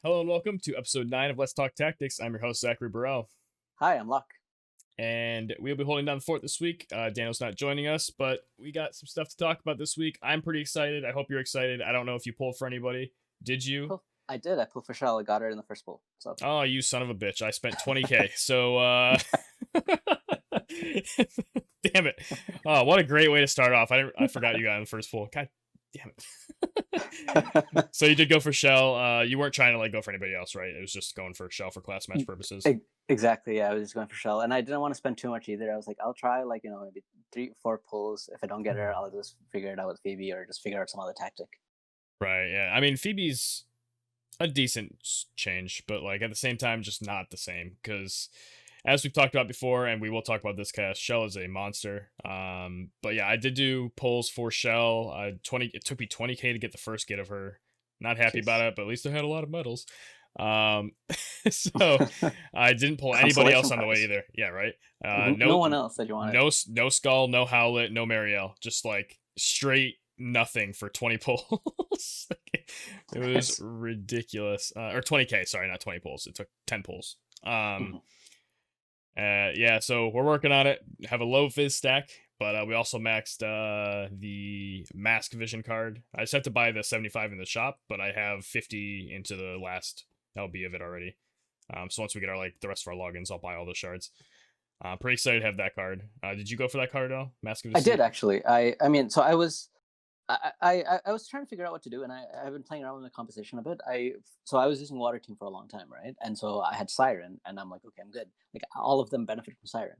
Hello and welcome to episode 9 of Let's Talk Tactics. I'm your host, Zach Burrell, Hi, I'm Locke. and we'll be holding down the fort this week. Daniel's not joining us, but we got some stuff to talk about this week. I'm pretty excited. I hope you're excited. I don't know if you pulled for anybody. Did you? I did. I pulled for Chel. I got her in the first pull. So Oh, you son of a bitch. I spent 20K. So, damn it. Oh, what a great way to start off. I forgot you got in the first pull. God damn it. So you did go for Chel. You weren't trying to go for anybody else, right? It was just going for Chel for class match purposes. Exactly. Yeah, I was just going for Chel, and I didn't want to spend too much either. I was like, I'll try maybe 3-4 pulls. If I don't get her, I'll just figure it out with Phoebe or just figure out some other tactic. Right. Yeah. I mean, Phoebe's a decent change, but at the same time, just not the same because as we've talked about before, and we will talk about this cast, Chel is a monster. But yeah, I did do pulls for Chel. It took me 20K to get the first get of her. Not happy about it, but at least I had a lot of medals. So I didn't pull anybody else on the way either. Yeah, right. No one else that you wanted. No Skull, no Howlett, no Marielle. Just straight nothing for 20 pulls. It was ridiculous. Or 20K, sorry, not 20 pulls. It took 10 pulls. Yeah, so we're working on it. Have a low fizz stack, but we also maxed the mask vision card. I just have to buy the 75 in the shop, but I have 50 into the last LB of it already. So once we get our the rest of our logins, I'll buy all those shards. I'm pretty excited to have that card. Did you go for that card at all? Mask of I did actually. I mean, so I was trying to figure out what to do, and I've been playing around with the composition a bit. So I was using Water Team for a long time, right? And so I had Siren, and I'm like, okay, I'm good. All of them benefit from Siren.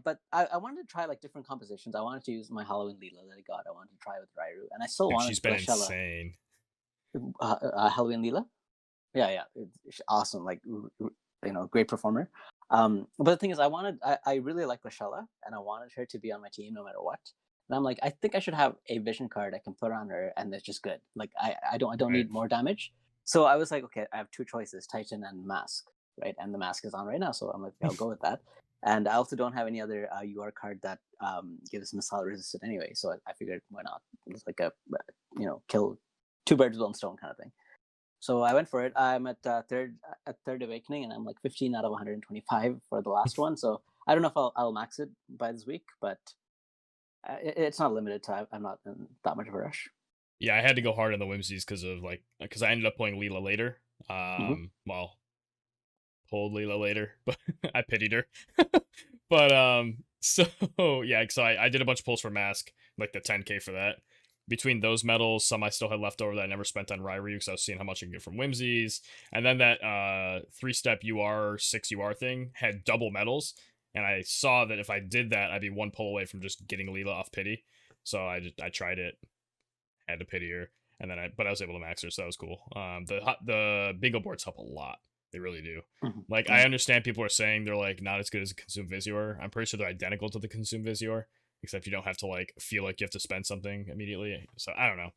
But I wanted to try different compositions. I wanted to use my Halloween Leela that I got. I wanted to try with Rairu, and I still wanted. She's been insane. Halloween Leela, yeah, it's awesome. Great performer. But the thing is, I really like Lashella, and I wanted her to be on my team no matter what. And I'm like, I think I should have a vision card I can put on her, and it's just good. I don't need more damage. So I was like, okay, I have two choices: Titan and Mask, right? And the Mask is on right now, so I'm like, I'll go with that. And I also don't have any other UR card that gives missile resistant anyway, so I figured why not? It's like a kill two birds with one stone kind of thing. So I went for it. I'm at third awakening, and I'm 15 out of 125 for the last one. So I don't know if I'll max it by this week, but it's not limited time. I'm not in that much of a rush. Yeah, I had to go hard on the whimsies because I ended up playing Leela later. Well, pulled Leela later, but I pitied her. But so yeah, so I did a bunch of pulls for Mask, the 10K for that. Between those medals, some I still had left over that I never spent on Rairu because I was seeing how much I can get from whimsies. And then that 3-step UR 6 UR thing had double medals. And I saw that if I did that, I'd be one pull away from just getting Leela off pity. So I tried it, had to pity her, and then I was able to max her, so that was cool. The bingo boards help a lot. They really do. I understand people are saying they're not as good as a Consume Visior. I'm pretty sure they're identical to the Consume Visior, except you don't have to feel like you have to spend something immediately. So I don't know.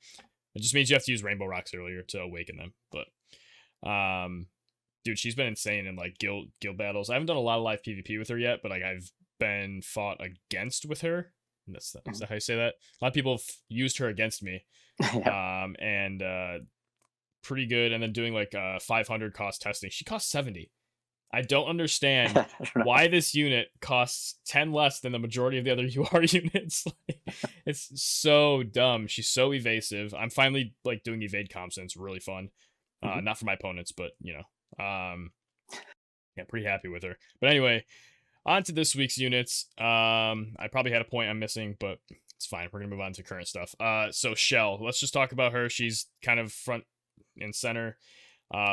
It just means you have to use Rainbow Rocks earlier to awaken them. But dude, she's been insane in guild battles. I haven't done a lot of live PvP with her yet, but I've been fought against with her. Is that how you say that? A lot of people have used her against me. Yeah. And pretty good. And then doing 500 cost testing. She costs 70. I don't understand why this unit costs 10 less than the majority of the other UR units. It's so dumb. She's so evasive. I'm finally doing evade comps, and it's really fun. Not for my opponents, but yeah, pretty happy with her. But anyway, on to this week's units. I probably had a point I'm missing, but it's fine. We're gonna move on to current stuff. So Chel, let's just talk about her. She's kind of front and center.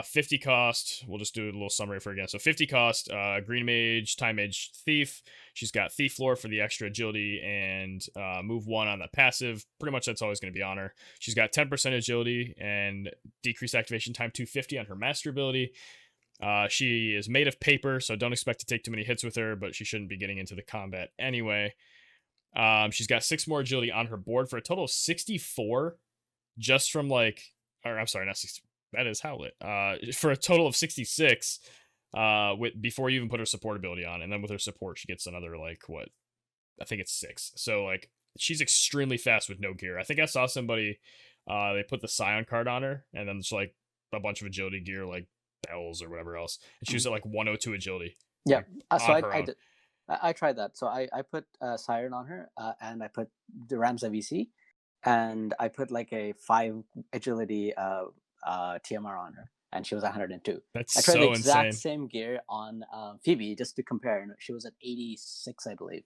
50 cost. We'll just do a little summary for her again. So 50 cost, Green Mage, Time Mage, Thief. She's got Thief Lore for the extra agility and move 1 on the passive. Pretty much that's always going to be on her. She's got 10% agility and decreased activation time 250 on her master ability. She is made of paper, so don't expect to take too many hits with her, but she shouldn't be getting into the combat anyway. She's got 6 more agility on her board for a total of 64 just from or I'm sorry, not 60. That is Howlett. For a total of 66 before you even put her support ability on. And then with her support, she gets another, what? I think it's 6. So, she's extremely fast with no gear. I think I saw somebody, they put the Scion card on her, and then it's a bunch of agility gear like bells or whatever else, and she was at like 102 agility. Yeah. Like, So on I her I own. did. I tried that. So I put Siren on her, and I put the Ramza VC, and I put like a 5 agility TMR on her, and she was 102. That's I tried the so exact insane. same gear on Phoebe just to compare, and she was at 86, I believe.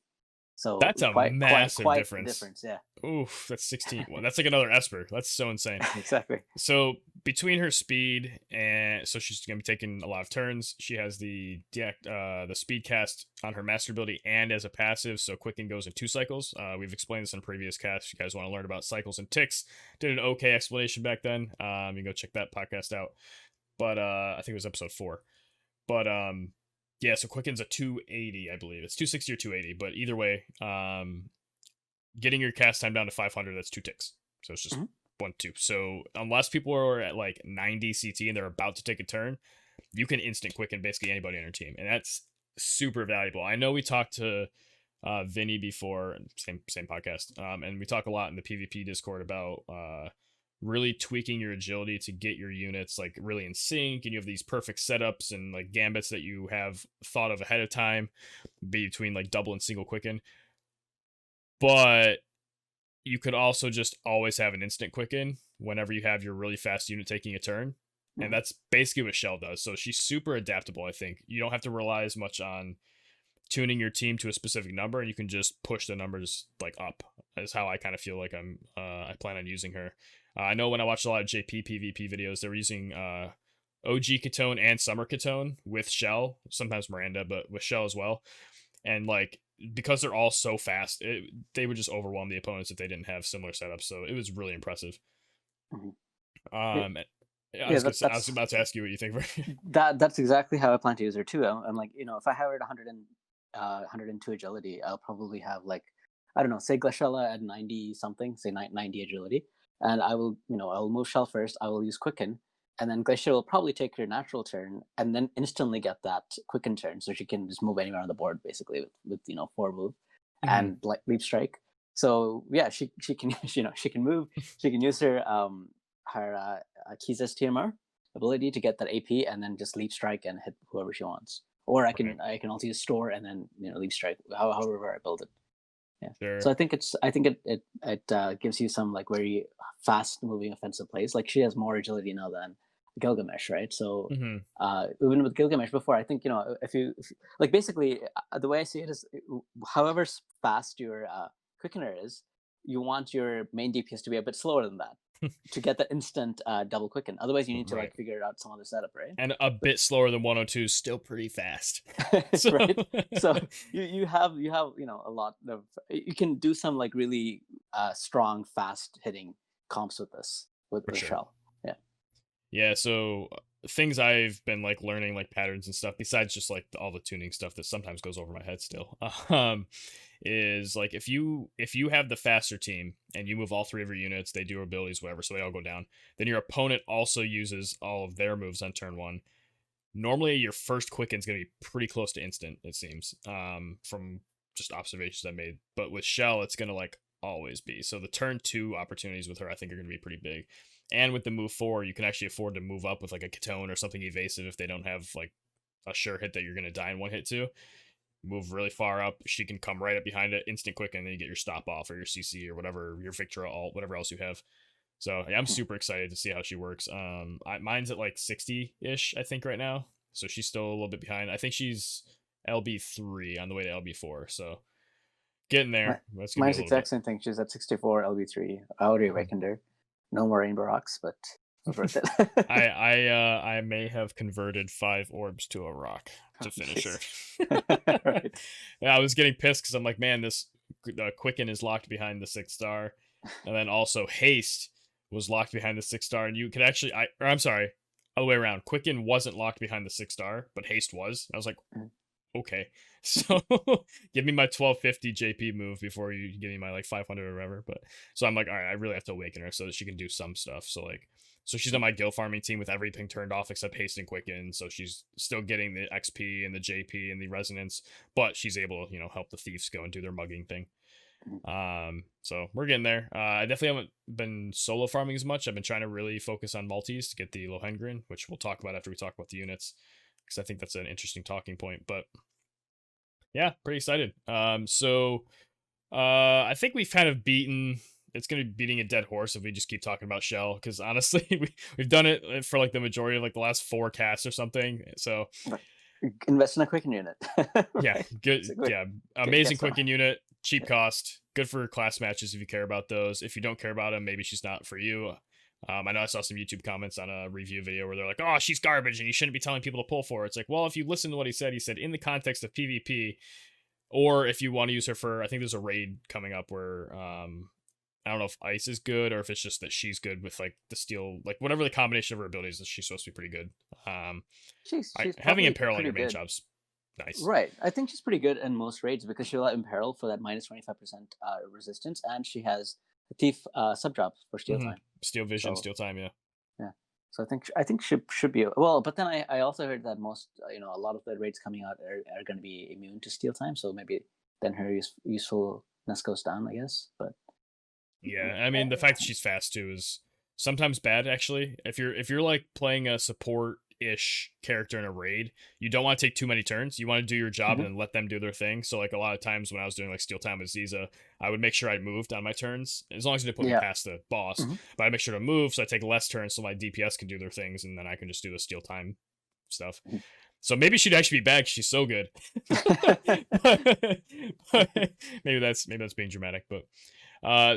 So That's a massive quite the difference. difference. Yeah. Oof, that's 16. Well, that's like another Esper. That's so insane. Exactly. So between her speed and so she's gonna be taking a lot of turns. She has the speed cast on her master ability and as a passive. So Quicken goes in 2 cycles. We've explained this in previous casts. If you guys want to learn about cycles and ticks, did an okay explanation back then. You can go check that podcast out. But I think it was episode 4. But yeah, so Quicken's a 280, I believe. It's 260 or 280, but either way, getting your cast time down to 500, that's 2 ticks. So it's just Mhm. 1 2. So unless people are at like 90 CT and they're about to take a turn, you can instant Quicken basically anybody on your team, and that's super valuable. I know we talked to Vinny before, same podcast, and we talk a lot in the PvP Discord about really tweaking your agility to get your units like really in sync, and you have these perfect setups and like gambits that you have thought of ahead of time between like double and single Quicken. But you could also just always have an instant Quicken whenever you have your really fast unit taking a turn. And Mhm. that's basically what Chel does. So she's super adaptable, I think. You don't have to rely as much on tuning your team to a specific number, and you can just push the numbers like up. Is how I kind of feel like I plan on using her. I know when I watched a lot of JP PvP videos, they were using OG Catone and Summer Catone with Chel, sometimes Miranda, but with Chel as well. And like because they're all so fast, they would just overwhelm the opponents if they didn't have similar setups. So it was really impressive. Mhm. Yeah, Um, I yeah, was I was about to ask you what you think. that's exactly how I plan to use her too. I'm like, if I have her at 102 agility, I'll probably have like, I don't know, say Glaciella at 90 something, say 90 agility, and I'll move Shell first. I will use Quicken, and then Glacier will probably take her natural turn, and then instantly get that Quicken turn, so she can just move anywhere on the board basically with 4 move, Mhm. and like leap strike. So yeah, she can she can move. She can use her Kiza's TMR ability to get that AP and then just leap strike and hit whoever she wants. Or Right. I can also use store and then leap strike however I build it. Yeah. So Sure. I think it gives you some like very fast moving offensive plays. Like she has more agility now than Gilgamesh, right? So Mhm. even with Gilgamesh before, I think if you like basically the way I see it is, however fast your quickener is, you want your main DPS to be a bit slower than that to get that instant double quicken. Otherwise, you need to Right. like figure out some other setup, right? And a bit slower than 102 is still pretty fast. So Right. So you have a lot of, you can do some like really strong fast hitting comps with this for with sure. Shell. Yeah. Yeah, so things I've been like learning like patterns and stuff besides just like all the tuning stuff that sometimes goes over my head still. Is like if you have the faster team and you move all 3 of your units, they do abilities whatever, so they all go down. Then your opponent also uses all of their moves on turn 1. Normally your first Quicken's going to be pretty close to instant, it seems. From just observations I made. But with Chel, it's going to like always be. So the turn 2 opportunities with her I think are going to be pretty big. And with the move 4, you can actually afford to move up with like a Catone or something evasive if they don't have like a sure hit that you're going to die in one hit to. Move really far up, she can come right up behind it, instant quick, and then you get your stop off or your CC or whatever, your Victor alt, whatever else you have. So yeah, I'm super excited to see how she works. Mine's at like 60-ish, I think, right now. So she's still a little bit behind. I think she's LB3 on the way to LB4. So getting My, there. That's gonna be a mine's the little exact bit. same thing. She's at 64 LB3. I already awakened her. No more rainbow rocks, but it was worth I it. I may have converted 5 orbs to a rock Oh, to finish her. jeez. Right. Yeah, I was getting pissed because I'm like, man, this Quicken is locked behind the 6 star, and then also Haste was locked behind the 6 star, and you could actually, I'm sorry, other way around. Quicken wasn't locked behind the 6 star, but Haste was. I was like, Mm. okay, so give me my 1250 JP move before you give me my like 500 or whatever. But so I'm like, all right, I really have to awaken her so that she can do some stuff. So like, so she's on my guild farming team with everything turned off except haste and quicken. So she's still getting the XP and the JP and the resonance, but she's able to help the thieves go and do their mugging thing. So we're getting there. I definitely haven't been solo farming as much. I've been trying to really focus on multis to get the Lohengrin, which we'll talk about after we talk about the units, because I think that's an interesting talking point. But yeah, pretty excited. I think we've kind of beaten. It's going to be beating a dead horse if we just keep talking about Chel, because honestly, we've done it for like the majority of like the last 4 casts or something. So Invest in a quicken unit. yeah, good. Yeah, amazing some. quicken unit, cheap cost, good for class matches if you care about those. If you don't care about them, maybe she's not for you. I know I saw some YouTube comments on a review video where they're like, "Oh, she's garbage, and you shouldn't be telling people to pull for her." It's like, well, if you listen to what he said in the context of PvP, or if you want to use her for, I think there's a raid coming up where I don't know if ice is good or if it's just that she's good with like the steel, like whatever the combination of her abilities is, she's supposed to be pretty good. She's having imperil on your main good. job's nice. Right. I think she's pretty good in most raids because she'll imperil for that minus 25% resistance, and she has a thief sub job for steal time. Steel vision, steal time, yeah. Yeah. So I think she should be well, but then I also heard that most a lot of the raids coming out are going to be immune to steal time, so maybe then her usefulness goes down, I guess. But yeah, I mean the fact that she's fast too is sometimes bad actually. If you're like playing a support-ish character in a raid, you don't want to take too many turns. You want to do your job and then let them do their thing. So like a lot of times when I was doing like steal time with Ziza, I would make sure I moved on my turns as long as it didn't put me past the boss. But I make sure to move so I take less turns so my DPS can do their things and then I can just do the steal time stuff. So maybe she'd actually be bad because she's so good. but maybe that's being dramatic. But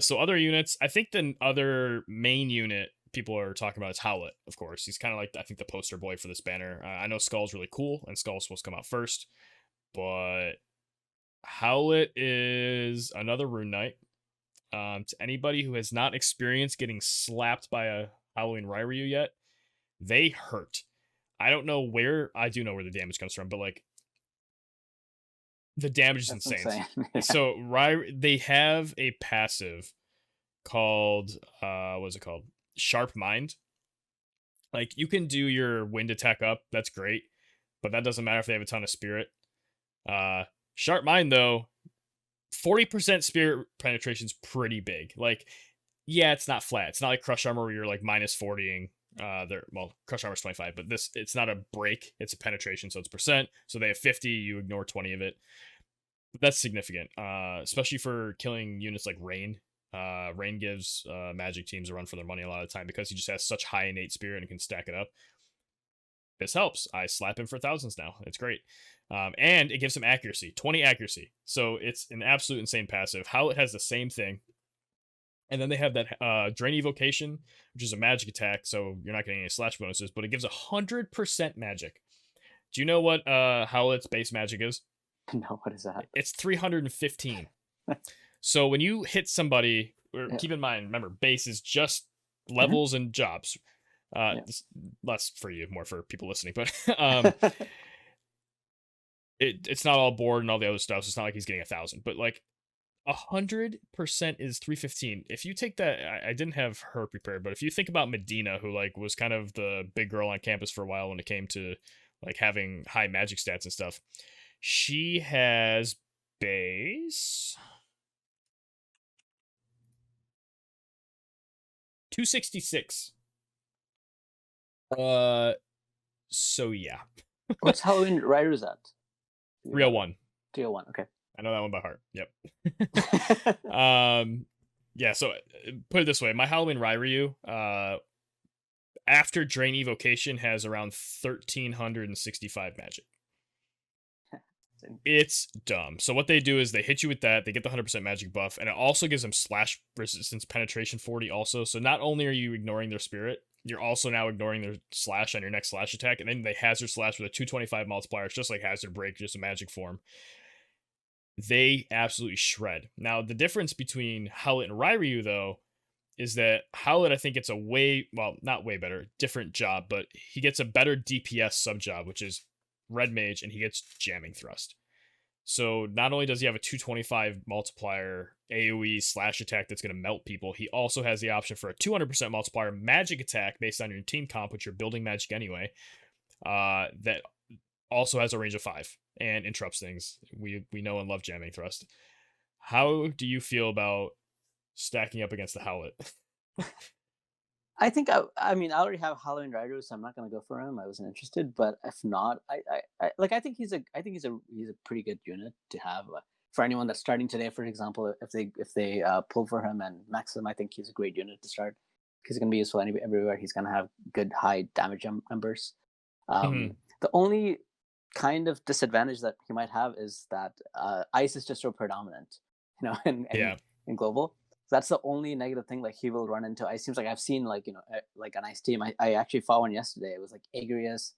so other units, I think the other main unit people are talking about is Howlett, of course. He's kind of like, I think, the poster boy for this banner. I know Skull's really cool, and Skull's supposed to come out first, but Howlett is another Rune Knight. To anybody who has not experienced getting slapped by a Howling Ryryu yet, they hurt. I don't know where, I do know where the damage comes from, but like, the damage is insane. Yeah. So they have a passive called what is it called? Sharp Mind. Like you can do your wind attack up, that's great, but that doesn't matter if they have a ton of spirit. Sharp Mind though, 40% spirit penetration's pretty big. Like, yeah, it's not flat. It's not like Crush Armor where you're like minus 40ing. Crush Armor's 25, but it's not a break, it's a penetration, so it's percent. So they have 50, you ignore 20 of it. That's significant, especially for killing units like Rain. Rain gives magic teams a run for their money a lot of the time because he just has such high innate spirit and can stack it up. This helps. I slap him for thousands now. It's great. And it gives him accuracy, 20 accuracy. So it's an absolute insane passive. Howlett has the same thing. And then they have that Drain Evocation, which is a magic attack, so you're not getting any slash bonuses, but it gives 100% magic. Do you know what Howlett's base magic is? No, what is that? It's 315. So when you hit somebody, keep in mind, remember, base is just levels and jobs. Less for you, more for people listening, but it's not all board and all the other stuff, so it's not like he's getting 1,000, but like 100% is 315. If you take that, I didn't have her prepared, but if you think about Medina, who like was kind of the big girl on campus for a while when it came to like having high magic stats and stuff, she has base 266. So yeah. What's Halloween Ryru's at? 301. 301, okay. I know that one by heart. Yep. Yeah, so put it this way, my Halloween Ryryu, after Drain Evocation, has around 1,365 magic. It's dumb. So what they do is they hit you with that, they get the 100% magic buff, and it also gives them slash resistance penetration 40 also. So not only are you ignoring their spirit, you're also now ignoring their slash on your next slash attack, and then they hazard slash with a 225 multiplier. It's just like hazard break, just a magic form. They absolutely shred. Now, the difference between Howlett and Ryryu, though, is that Howlett, I think, gets a not way better, different job, but he gets a better DPS sub job, which is Red Mage, and he gets Jamming Thrust. So not only does he have a 225 multiplier AoE slash attack that's going to melt people, he also has the option for a 200% multiplier magic attack based on your team comp, which you're building magic anyway, that also has a range of 5 and interrupts things. We know and love Jamming Thrust. How do you feel about stacking up against the Howlett? I think I mean, I already have Halloween Rider, so I'm not gonna go for him. I wasn't interested, but if not, I think he's a pretty good unit to have for anyone that's starting today. For example, if they pull for him and max him, I think he's a great unit to start. He's gonna be useful everywhere. He's gonna have good high damage numbers. Mhm. The only kind of disadvantage that he might have is that ice is just so predominant, Yeah. in global. So that's the only negative thing. Like he will run into ice. Seems like I've seen like an ice team. I actually fought one yesterday. It was like Agrius,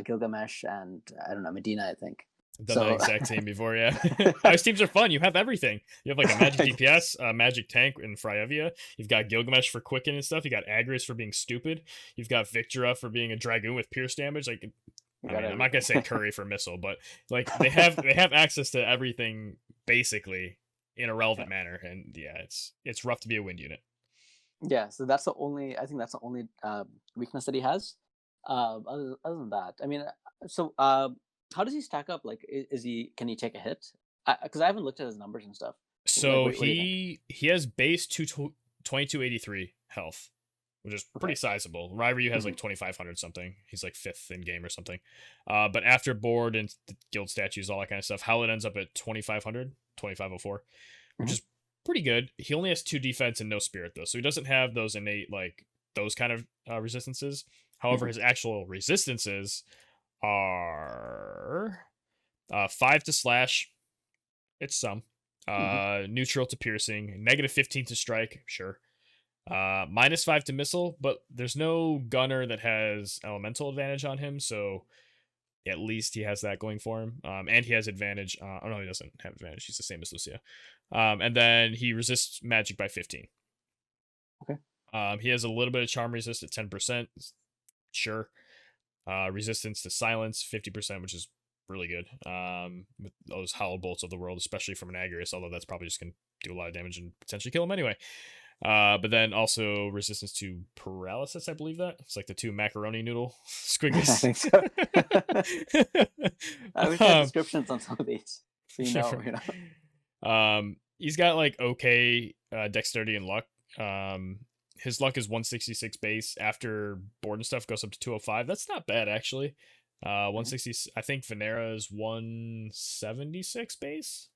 Gilgamesh, and I don't know, Medina, I think. I've done that So exact team before, yeah. Ice teams are fun. You have everything. You have like a magic DPS, a magic tank in Fryevia. You've got Gilgamesh for quicken and stuff. You got Agrius for being stupid. You've got Victora for being a dragoon with pierce damage. Like, you I got mean, I'm not gonna say everything. Curry for missile, but like they have access to everything basically in a Yeah. relevant manner. And yeah, it's rough to be a wind unit. Yeah. So that's the only. I think that's the only weakness that he has. Other than that, I mean, how does he stack up? Like, is he? Can he take a hit? Because I haven't looked at his numbers and stuff. Like, So what do you think? he has base 2283 health, which is pretty Okay. sizable. Ryu has Hmm. like 2500 something. He's like fifth in game or something. But after board and guild statues, all that kind of stuff, Howlett ends up at 2500, 2504, which Hmm. is pretty good. He only has 2 defense and no spirit though, so he doesn't have those innate like those kind of resistances. However, Hmm. his actual resistances are 5 to slash. It's some. Hmm. Neutral to piercing, negative 15 to strike, sure. Minus 5 to missile, but there's no gunner that has elemental advantage on him, so at least he has that going for him. And he has advantage. Oh no, he doesn't have advantage. He's the same as Lucia. And then he resists magic by 15. Okay. He has a little bit of charm resist at 10%. Sure. Resistance to silence 50%, which is really good. With those hollow bolts of the world, especially from an Agrius, although that's probably just gonna do a lot of damage and potentially kill him anyway. But then also resistance to paralysis, I believe that it's like the 2 macaroni noodle I squigglies. think so. I wish I had um, descriptions on some of these, so you know. he's got like okay dexterity and luck. His luck is 166 base. After board and stuff goes up to 205. That's not bad actually. Mhm. 160. I think Venera is 176 base.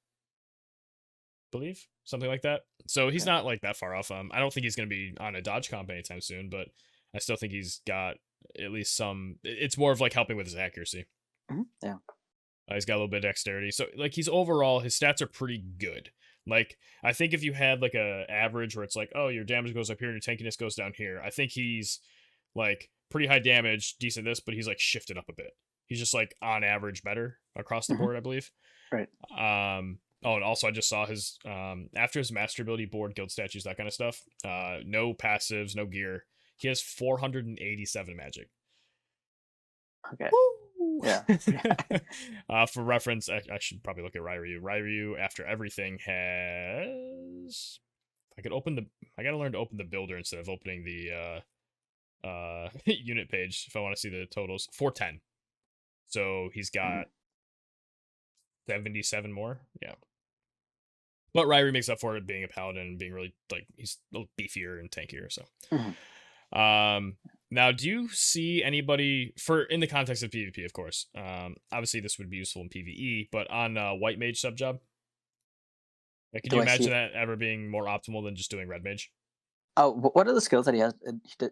Believe something like that. So he's Okay. not like that far off. I don't think he's going to be on a dodge comp anytime soon, but I still think he's got at least some. It's more of like helping with his accuracy. Yeah. He's got a little bit of dexterity, so like he's overall his stats are pretty good. Like I think if you had like a average where it's like, oh, your damage goes up here and your tankiness goes down here, I think he's like pretty high damage, decent this, but he's like shifted up a bit. He's just like on average better across the Hmm. board, I believe. Right. Oh, and also I just saw his after his master ability board, guild statues, that kind of stuff. No passives, no gear. He has 487 magic. Okay. Woo! Yeah. For reference, I should probably look at Ryu. Ryu, after everything, has. I could open the. I gotta learn to open the builder instead of opening the unit page if I want to see the totals. 410. So he's Mhm. got 77 more. Yeah. But Ryu makes up for it being a paladin and being really like he's a little beefier and tankier. So Mhm. Um, now, do you see anybody for in the context of PvP, of course? Obviously this would be useful in PvE, but on White Mage sub job, like, could you Do I imagine see? that ever being more optimal than just doing Red Mage? Oh, what are the skills that he has?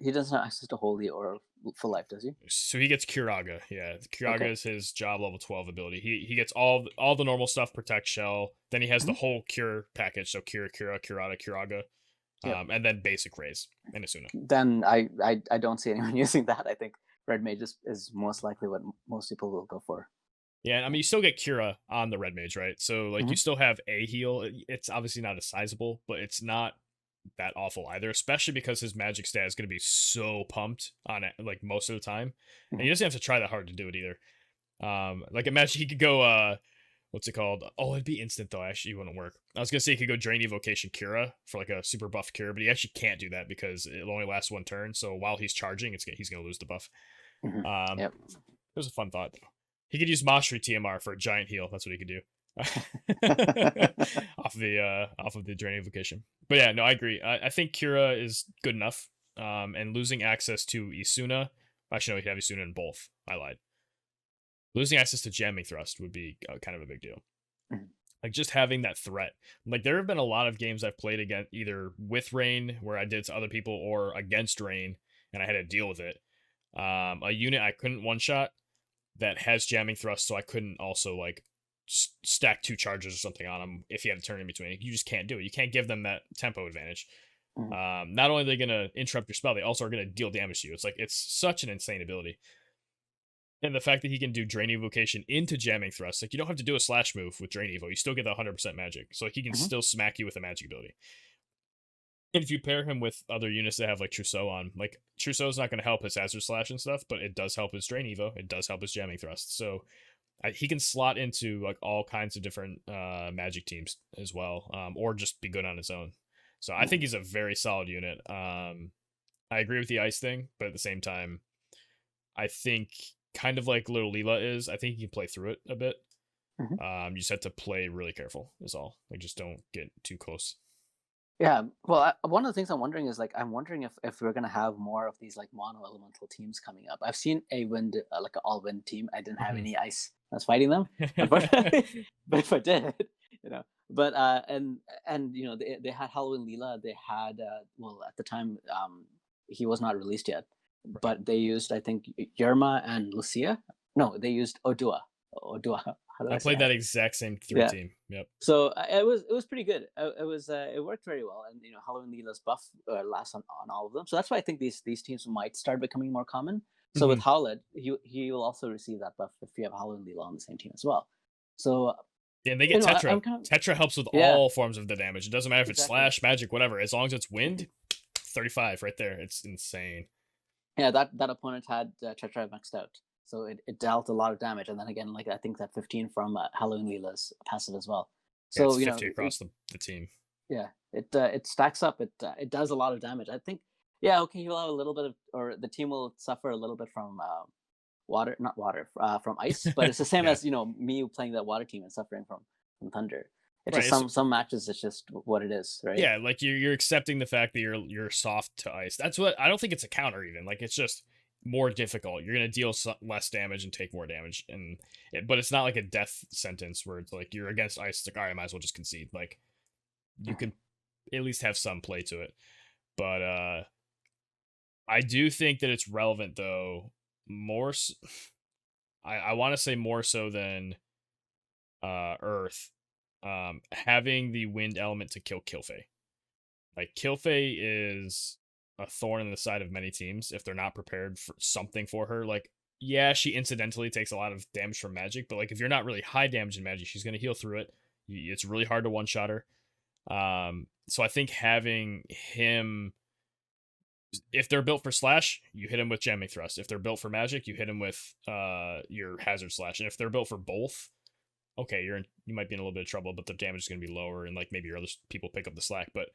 He doesn't have access to holy or full life, does he? So he gets Kiraga. Yeah, Kiraga Okay. is his job level 12 ability. He gets all the normal stuff, protect Shell. Then he has the Hmm. whole cure package. So Kira, Kurata, Kiraga, Yep. and then basic raise and Asuna. Then I don't see anyone using that. I think red mage is most likely what most people will go for. Yeah, I mean, Yeah. you still get Cura on the Red Mage, right? So, like, you Hmm. still have a heal. It's obviously not as sizable, but it's not that awful either, especially because his magic stat is going to be so pumped on it, like, most of the time. And Hmm. he doesn't have to try that hard to do it either. Like, imagine he could go, what's it called? Oh, it'd be instant, though. Actually, it wouldn't work. I was going to say he could go Drain Evocation Cura for, like, a super buff Cura, but he actually can't do that because it'll only last one turn. So, while he's charging, he's going to lose the buff. Hmm. Um, Yep. it was a fun thought. He could use Moshri TMR for a giant heal. That's what he could do. off of the draining vocation. But yeah, no, I agree. I think Kira is good enough. And losing access to Isuna, actually no, you have Isuna in both. I lied. Losing access to jamming thrust would be kind of a big deal. Mhm. Like just having that threat. Like there have been a lot of games I've played against either with Rain where I did it to other people or against Rain and I had to deal with it. A unit I couldn't one shot that has jamming thrust, so I couldn't also like stack 2 charges or something on him if he had a turn in between. You just can't do it. You can't give them that tempo advantage. Not only are they gonna interrupt your spell, they also are gonna deal damage to you. It's like it's such an insane ability. And the fact that he can do Drain Evocation into Jamming Thrust, like you don't have to do a slash move with Drain Evo, you still get the 100% magic. So like, he can still smack you with a magic ability. And if you pair him with other units that have like Trousseau on, like Trousseau's not going to help his Hazard Slash and stuff, but it does help his Drain Evo. It does help his Jamming Thrust. So he can slot into like all kinds of different magic teams as well, or just be good on his own. So I think he's a very solid unit. I agree with the ice thing, but at the same time, I think kind of like Little Leela is, I think you can play through it a bit. You just have to play really careful is all. Like just don't get too close. Yeah, well, one of the things I'm wondering is like I'm wondering if we're gonna have more of these like mono elemental teams coming up. I've seen a wind like an all wind team. I didn't have any ice. I was fighting them, unfortunately. But if I did, you know. But and you know they had Halloween Leela. They had well at the time he was not released yet, but they used I think Yerma and Lucia. No, they used Odua. Odua. I played that exact same team. Yep. So it was pretty good. It worked very well, and you know Halloween Leela's buff lasts on all of them. So that's why I think these teams might start becoming more common. So with Howlett, he will also receive that buff if you have Halloween Leela on the same team as well. So yeah, and they get Tetra. Tetra helps with all forms of the damage. It doesn't matter if it's slash, magic, whatever. As long as it's wind, 35 right there. It's insane. Yeah, that opponent had Tetra maxed out. So it dealt a lot of damage, and then again, like I think that 15 from Halloween Leela's passive as well. So it's 50 across the team. Yeah, it stacks up. It does a lot of damage. I think. Yeah, okay, you'll have a little bit of, or the team will suffer a little bit from from ice, but it's the same as me playing that water team and suffering from thunder. It's just some matches. It's just what it is, right? Yeah, like you're accepting the fact that you're soft to ice. That's what I don't think it's a counter even. Like it's just more difficult. You're gonna deal less damage and take more damage, but it's not like a death sentence where it's like you're against ice. It's like all right, I might as well just concede. Like you can at least have some play to it, but I do think that it's relevant though. More, I want to say more so than Earth. Having the wind element to kill Kilfei. Like Kilfei is a thorn in the side of many teams if they're not prepared for something for her. Like, yeah, she incidentally takes a lot of damage from magic, but like if you're not really high damage in magic, she's gonna heal through it. It's really hard to one-shot her. So I think having him, if they're built for slash, you hit him with jamming thrust. If they're built for magic, you hit him with your hazard slash. And if they're built for both, okay, you might be in a little bit of trouble, but the damage is going to be lower, and like maybe your other people pick up the slack. But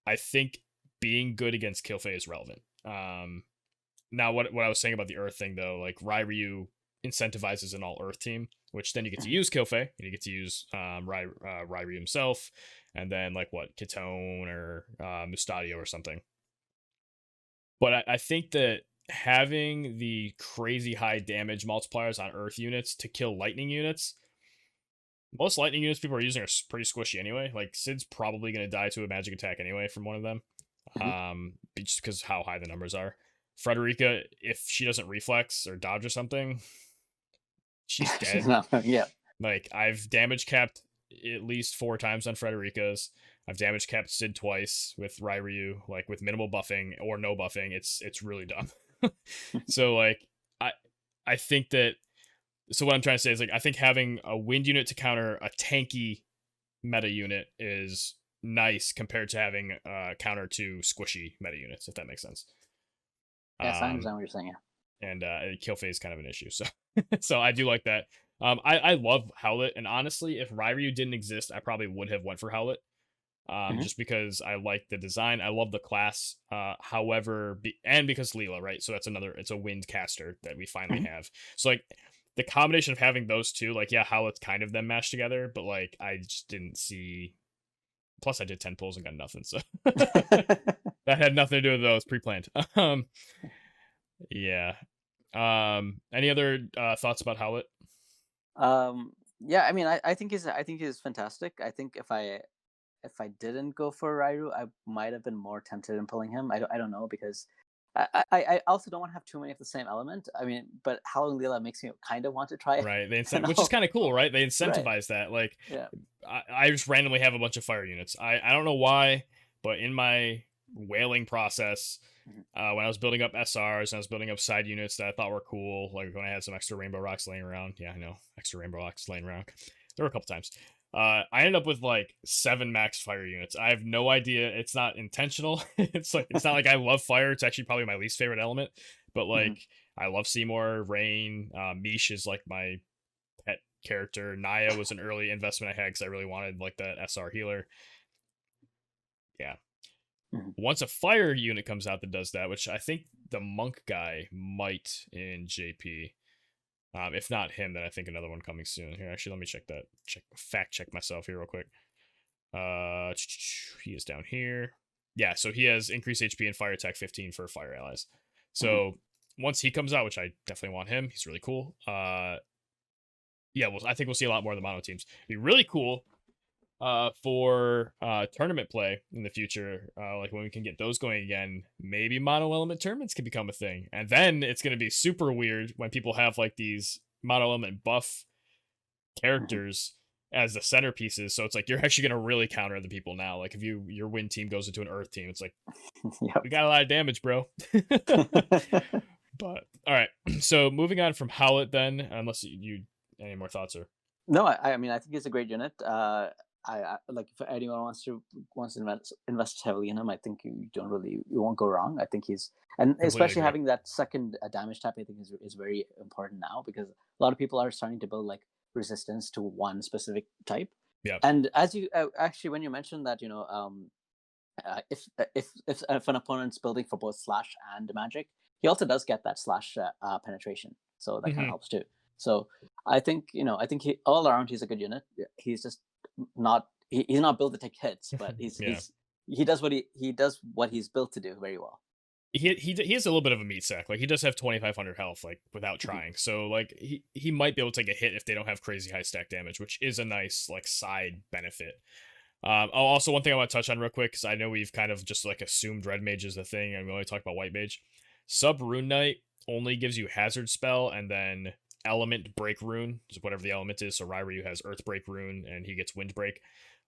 I think being good against Kilfei is relevant. Now, what I was saying about the Earth thing though, like Ryu incentivizes an all Earth team, which then you get to use Kilfei, and you get to use Ryu himself, and then like what Kitone or Mustadio or something. But I think that having the crazy high damage multipliers on Earth units to kill lightning units, most lightning units people are using are pretty squishy anyway. Like Sid's probably going to die to a magic attack anyway from one of them, just because how high the numbers are. Frederica, if she doesn't reflex or dodge or something, she's dead. Yeah. Like I've damage capped at least 4 times on Frederica's. I've damage capped Sid twice with Ryu, like with minimal buffing or no buffing. It's really dumb. So like I think that. So what I'm trying to say is like I think having a wind unit to counter a tanky meta unit is nice compared to having counter to squishy meta units, if that makes sense. Yes, I understand what you're saying. Yeah. And Kilfei is kind of an issue, so so I do like that. I love Howlett, and honestly, if Ryu didn't exist, I probably would have went for Howlett. Just because I like the design, I love the class. However, and because Leela, right? So that's it's a wind caster that we finally have. So like, the combination of having those two, like, yeah, how it's kind of them mashed together, but like I just didn't see. Plus, I did 10 pulls and got nothing, so that had nothing to do with those pre-planned. Yeah. Any other thoughts about Howlett? Yeah, I mean, I think he's fantastic. I think if I didn't go for Rairu, I might have been more tempted in pulling him. I don't know because I also don't want to have too many of the same element. I mean, but Howling Leela makes me kind of want to try, Right. They you which is know, kind of cool, right? They right? incentivize that. Like, Yeah. I just randomly have a bunch of fire units. I don't know why, but in my whaling process, Mhm. when I was building up SRs and I was building up side units that I thought were cool, like when I had some extra rainbow rocks laying around. Yeah, I know, extra rainbow rocks laying around. There were a couple times. I ended up with like 7 max fire units. I have no idea. It's not intentional. It's not like I love fire. It's actually probably my least favorite element. But Mhm. like I love Seymour, Rain, Mish is like my pet character. Naya was an early investment I had because I really wanted like that SR healer. Yeah. Mhm. Once a fire unit comes out that does that, which I think the monk guy might in JP. If not him, then I think another one coming soon. Here, actually, let me check that. Fact check myself here real quick. He is down here. Yeah, so he has increased HP and fire attack 15 for fire allies. Mhm. So once he comes out, which I definitely want him, he's really cool. Yeah, well, I think we'll see a lot more of the mono teams. It'd be really cool for tournament play in the future, like when we can get those going again. Maybe mono element tournaments can become a thing, and then it's going to be super weird when people have like these mono element buff Mhm. characters as the centerpieces. So it's like you're actually going to really counter the people now. Like if your win team goes into an earth team, it's like Yep. we got a lot of damage, bro. But all right, so moving on from Howlett, then, unless you any more thoughts or No, I mean, I think it's a great unit. I like if anyone wants to invest heavily in him, I think you won't go wrong. I think he's and completely especially agree. having that second damage tap, I think is very important now because a lot of people are starting to build like resistance to one specific type. Yeah. And as you actually when you mentioned that, if an opponent's building for both slash and magic, he also does get that slash penetration, so that kind of Hmm. helps too. So I think he all around he's a good unit. He's just not he's not built to take hits, but Yeah. he does he does what he's built to do very well. He has a little bit of a meat sack. Like he does have 2,500 health, like without Mhm. trying. So like he might be able to take a hit if they don't have crazy high stack damage, which is a nice like side benefit. Also, one thing I want to touch on real quick because I know we've kind of just like assumed red mage is the thing, and we only talk about white mage. Sub rune knight only gives you hazard spell and then element break rune, whatever the element is. So Ryu has earth break rune and he gets wind break.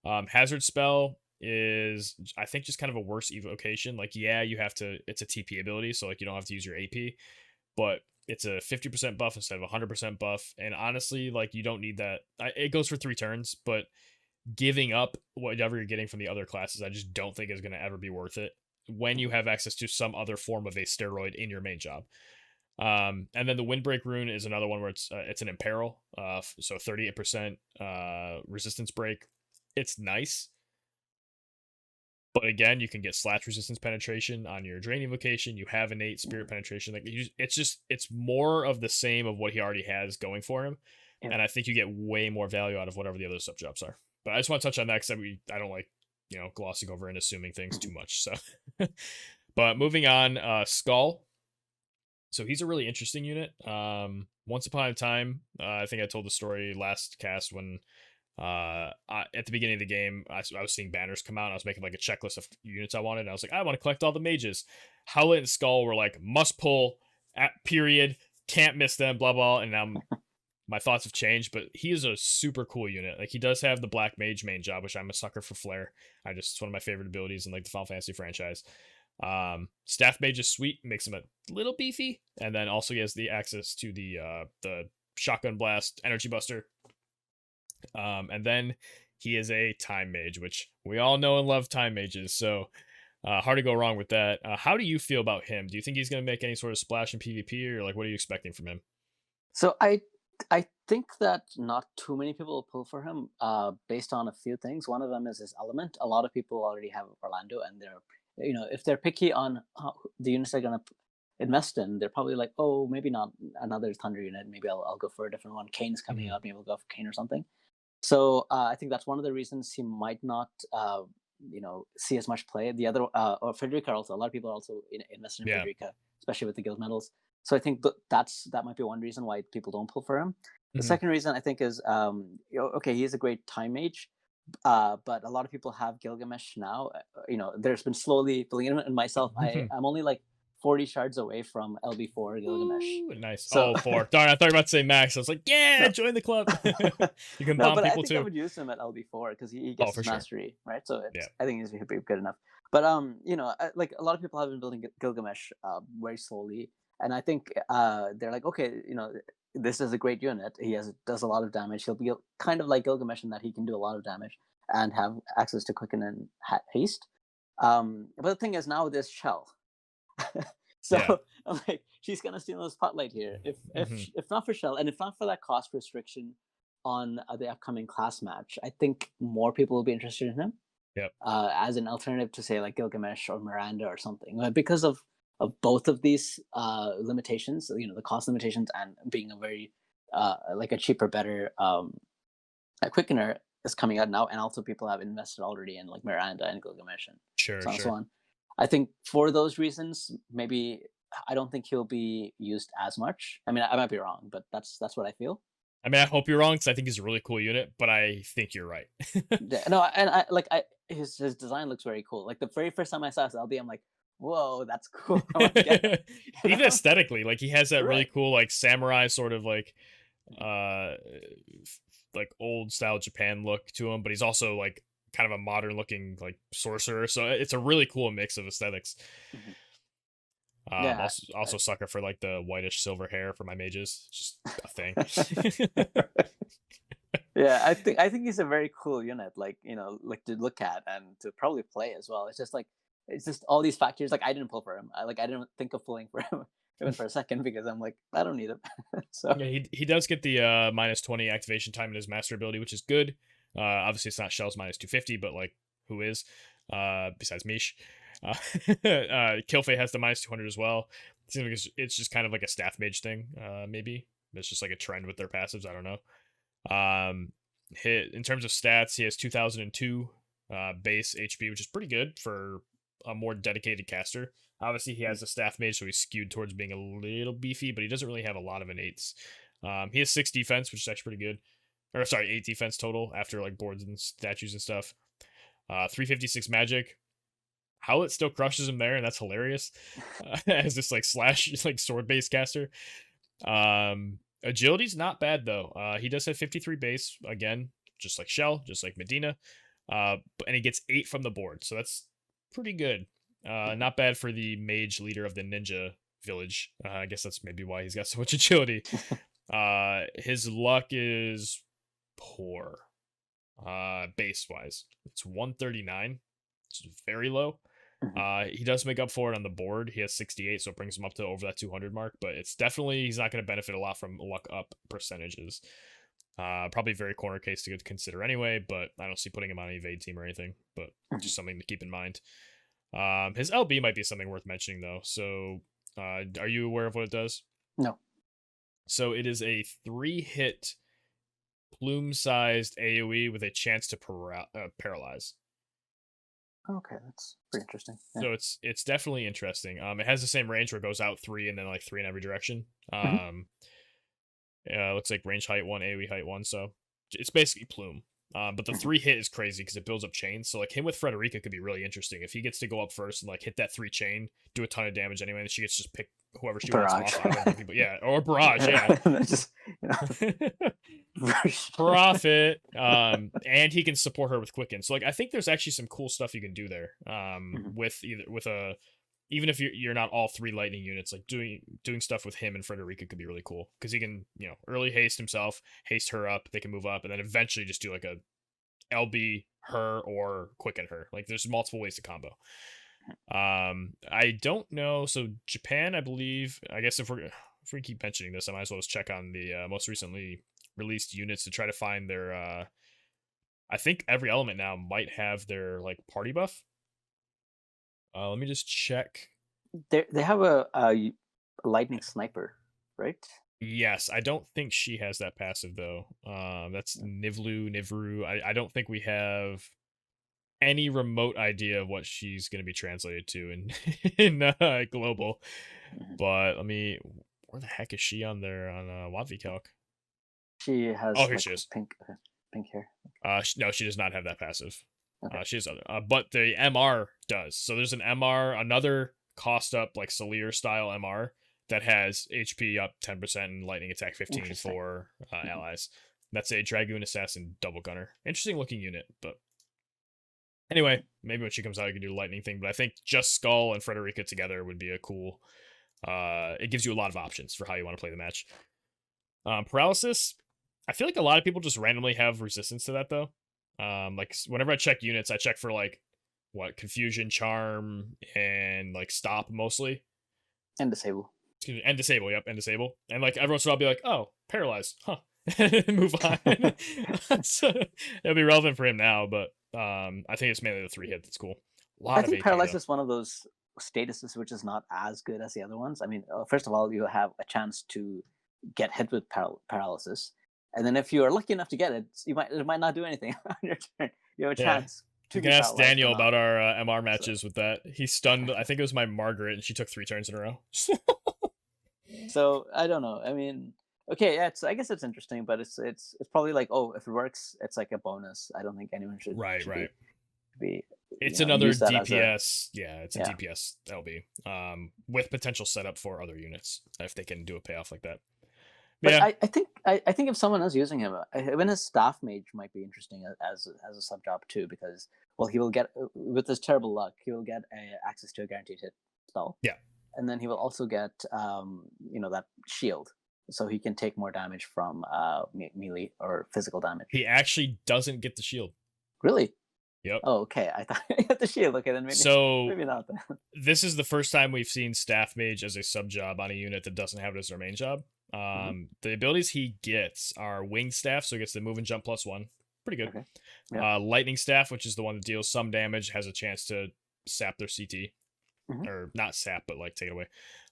Hazard spell is I think just kind of a worse evocation. Like yeah, you have to. It's a TP ability, so like you don't have to use your AP, but it's a 50% buff instead of 100% buff. And honestly, like you don't need that. It goes for 3 turns, but giving up whatever you're getting from the other classes, I just don't think is going to ever be worth it when you Mhm. have access to some other form of a steroid in your main job. And then the windbreak rune is another one where it's an imperil, so 38% resistance break. It's nice, but again, you can get slash resistance penetration on your drain invocation. You have innate spirit Mhm. penetration. Like it's more of the same of what he already has going for him, Yeah. and I think you get way more value out of whatever the other sub jobs are. But I just want to touch on that because I don't like glossing over and assuming things too Mhm. much. So, but moving on, Skull. So he's a really interesting unit. Once upon a time, I think I told the story last cast when at the beginning of the game, I was seeing banners come out. And I was making like a checklist of units I wanted. And I was like, I want to collect all the mages. Howlett and Skull were like must pull at period, can't miss them, blah blah. And now my thoughts have changed. But he is a super cool unit. Like he does have the black mage main job, which I'm a sucker for Flare. It's one of my favorite abilities in like the Final Fantasy franchise. Staff mage is sweet, makes him a little beefy, and then also he has the access to the shotgun blast energy buster. And then he is a time mage, which we all know and love time mages. So hard to go wrong with that. How do you feel about him? Do you think he's going to make any sort of splash in PvP, or like what are you expecting from him? So I think that not too many people will pull for him based on a few things. One of them is his element. A lot of people already have Orlando, and they're if they're picky on the units they're gonna invest in, they're probably like, oh, maybe not another Thunder unit. Maybe I'll go for a different one. Kane's coming Mhm. out. Maybe I'll go for Kane or something. So I think that's one of the reasons he might not, see as much play. The other, or Frederica also. A lot of people are also invested in Yeah. Frederica, especially with the guild medals. So I think that might be one reason why people don't pull for him. The Mhm. second reason I think is, okay, he is a great time mage, but a lot of people have Gilgamesh now. There's been slowly building in, and myself, I'm only like 40 shards away from LB4 Gilgamesh. Ooh, nice. So Oh, 4. Darn, I thought you were about to say max. I was like, yeah, no, join the club. You can no, bomb but I people think I too. would use him at LB4 because he Oh, gets for his sure. mastery, right? So Yeah. I think he'd be good enough. But like a lot of people have been building Gilgamesh very slowly, and I think they're like, okay, this is a great unit. Does a lot of damage. He'll be kind of like Gilgamesh in that he can do a lot of damage and have access to quicken and haste. But the thing is, now there's Chel. So Yeah. I'm like, she's gonna steal the spotlight here. Mhm. If not for Chel, and if not for that cost restriction on the upcoming class match, I think more people will be interested in him Yep. as an alternative to say like Gilgamesh or Miranda or something. But because of both of these limitations, the cost limitations and being a very like a cheaper, better a quickener is coming out now, and also people have invested already in like Miranda and Gilgamesh and Sure, so on and so sure. on. I think for those reasons, maybe I don't think he'll be used as much. I mean, I might be wrong, but that's what I feel. I mean, I hope you're wrong because I think he's a really cool unit, but I think you're right. Yeah, no, and I his design looks very cool. Like the very first time I saw his LB, I'm like, whoa, that's cool. I want to get him. You Even know? aesthetically, like he has that really Right. cool like samurai sort of uh like old style Japan look to him, but he's also like kind of a modern looking like sorcerer. So it's a really cool mix of aesthetics. Mhm. Yeah. Also sucker for like the whitish silver hair for my mages. It's just a thing. Yeah, I think he's a very cool unit, like like to look at and to probably play as well. It's just all these factors. Like I didn't pull for him. I didn't think of pulling for him even for a second because I'm like I don't need him. So Yeah, he does get the -20 activation time in his master ability, which is good. Obviously it's not Shell's -250, but like who is? Besides Mish. Uh, Kilfei has the -200 as well. It seems like it's just kind of like a staff mage thing, maybe. It's just like a trend with their passives. I don't know. Hit in terms of stats, he has 2002 base HP, which is pretty good for a more dedicated caster. Obviously, he has a staff mage, so he's skewed towards being a little beefy, but he doesn't really have a lot of innates. He has 6 defense, which is actually pretty good. Or sorry, 8 defense total after like boards and statues and stuff. 356 magic. Howlett still crushes him there, and that's hilarious. As this like slash like sword based caster. Agility's not bad though. He does have 53 base again, just like Chel, just like Medina. And he gets 8 from the board, so that's pretty good. Not bad for the mage leader of the ninja village. I guess that's maybe why he's got so much agility. His luck is poor. Base wise, it's 139. It's very low. Mhm. He does make up for it on the board. He has 68, so it brings him up to over that 200 mark. But it's definitely he's not going to benefit a lot from luck up percentages. Probably very corner case to consider anyway. But I don't see putting him on an evade team or anything. But Mhm. just something to keep in mind. His LB might be something worth mentioning though. So, are you aware of what it does? No. So it is a 3-hit plume-sized AOE with a chance to paralyze. Okay, that's pretty interesting. Yeah. So it's definitely interesting. It has the same range where it goes out 3 and then like 3 in every direction. Mhm. Looks like range height 1, AoE height 1, so it's basically plume. But the Mhm. 3 hit is crazy because it builds up chains. So like him with Frederica could be really interesting if he gets to go up first and like hit that 3 chain, do a ton of damage anyway, and she gets to just pick whoever she wants Barrage. off out of people. Yeah, or barrage. Yeah. Just Profit. And he can support her with quicken. So like I think there's actually some cool stuff you can do there. Mhm. With a even if you're not all 3 lightning units, like doing stuff with him and Frederica could be really cool because he can early haste himself, haste her up, they can move up, and then eventually just do like a LB her or quicken her. Like there's multiple ways to combo. I don't know. So Japan, I believe. I guess if we keep mentioning this, I might as well just check on the most recently released units to try to find their. I think every element now might have their like party buff. Let me just check. They have lightning sniper, right? Yes, I don't think she has that passive though. That's Nivru. I don't think we have any remote idea of what she's going to be translated to in in global. Mhm. But let me. Where the heck is she on there on WabVCalc? She Oh, has here like she is. pink, okay, pink hair. No, she does not have that passive. Okay. She has other, but the MR does. So there's an MR, another cost up like Salir style MR that has HP up 10% and lightning attack 15 Interesting. for Mhm. allies. That's a Dragoon Assassin double gunner. Interesting looking unit, but anyway, maybe when she comes out, you can do the lightning thing. But I think just Skull and Frederica together would be a cool. It gives you a lot of options for how you want to play the match. Paralysis. I feel like a lot of people just randomly have resistance to that though. Like whenever I check units, I check for like what confusion, charm, and like stop mostly. And disable. Excuse me, and disable. Yep, and disable. And like every once in a while, I'll be like, oh, paralyzed, huh? Move on. So it'll be relevant for him now, but I think it's mainly the 3-hit that's cool. A I lot of think AP paralyzed though. is one of those statuses which is not as good as the other ones. I mean, first of all, you have a chance to get hit with paralysis, and then if you are lucky enough to get it, it might not do anything on your turn. You have a Yeah. chance to You be can ask paralyzed or Daniel not. about our MR So, matches with that. He stunned, I think it was my Margaret, and she took 3 turns in a row. so I don't know. I mean, okay, yeah, I guess it's interesting, but it's probably like, oh, if it works, it's like a bonus. I don't think anyone Right, should right. be It's another use that as a DPS. Yeah, it's a yeah. DPS LB. With potential setup for other units if they can do a payoff like that. But Yeah, I think if someone is using him, even his staff mage might be interesting as a sub job too, because well, he will get with this terrible luck, he will get access to a guaranteed hit spell, yeah. and then he will also get that shield, so he can take more damage from melee or physical damage. He actually doesn't get the shield. Really? Yep. Oh, okay. I thought he had the shield. Okay, then So maybe not. Then. this is the first time we've seen staff mage as a sub job on a unit that doesn't have it as their main job. Mm-hmm. The abilities he gets are wing staff, so he gets the move and jump +1. Pretty good. Okay. Yeah. Lightning staff, which is the one that deals some damage, has a chance to sap their CT. Mm-hmm. Or not sap, but like take it away.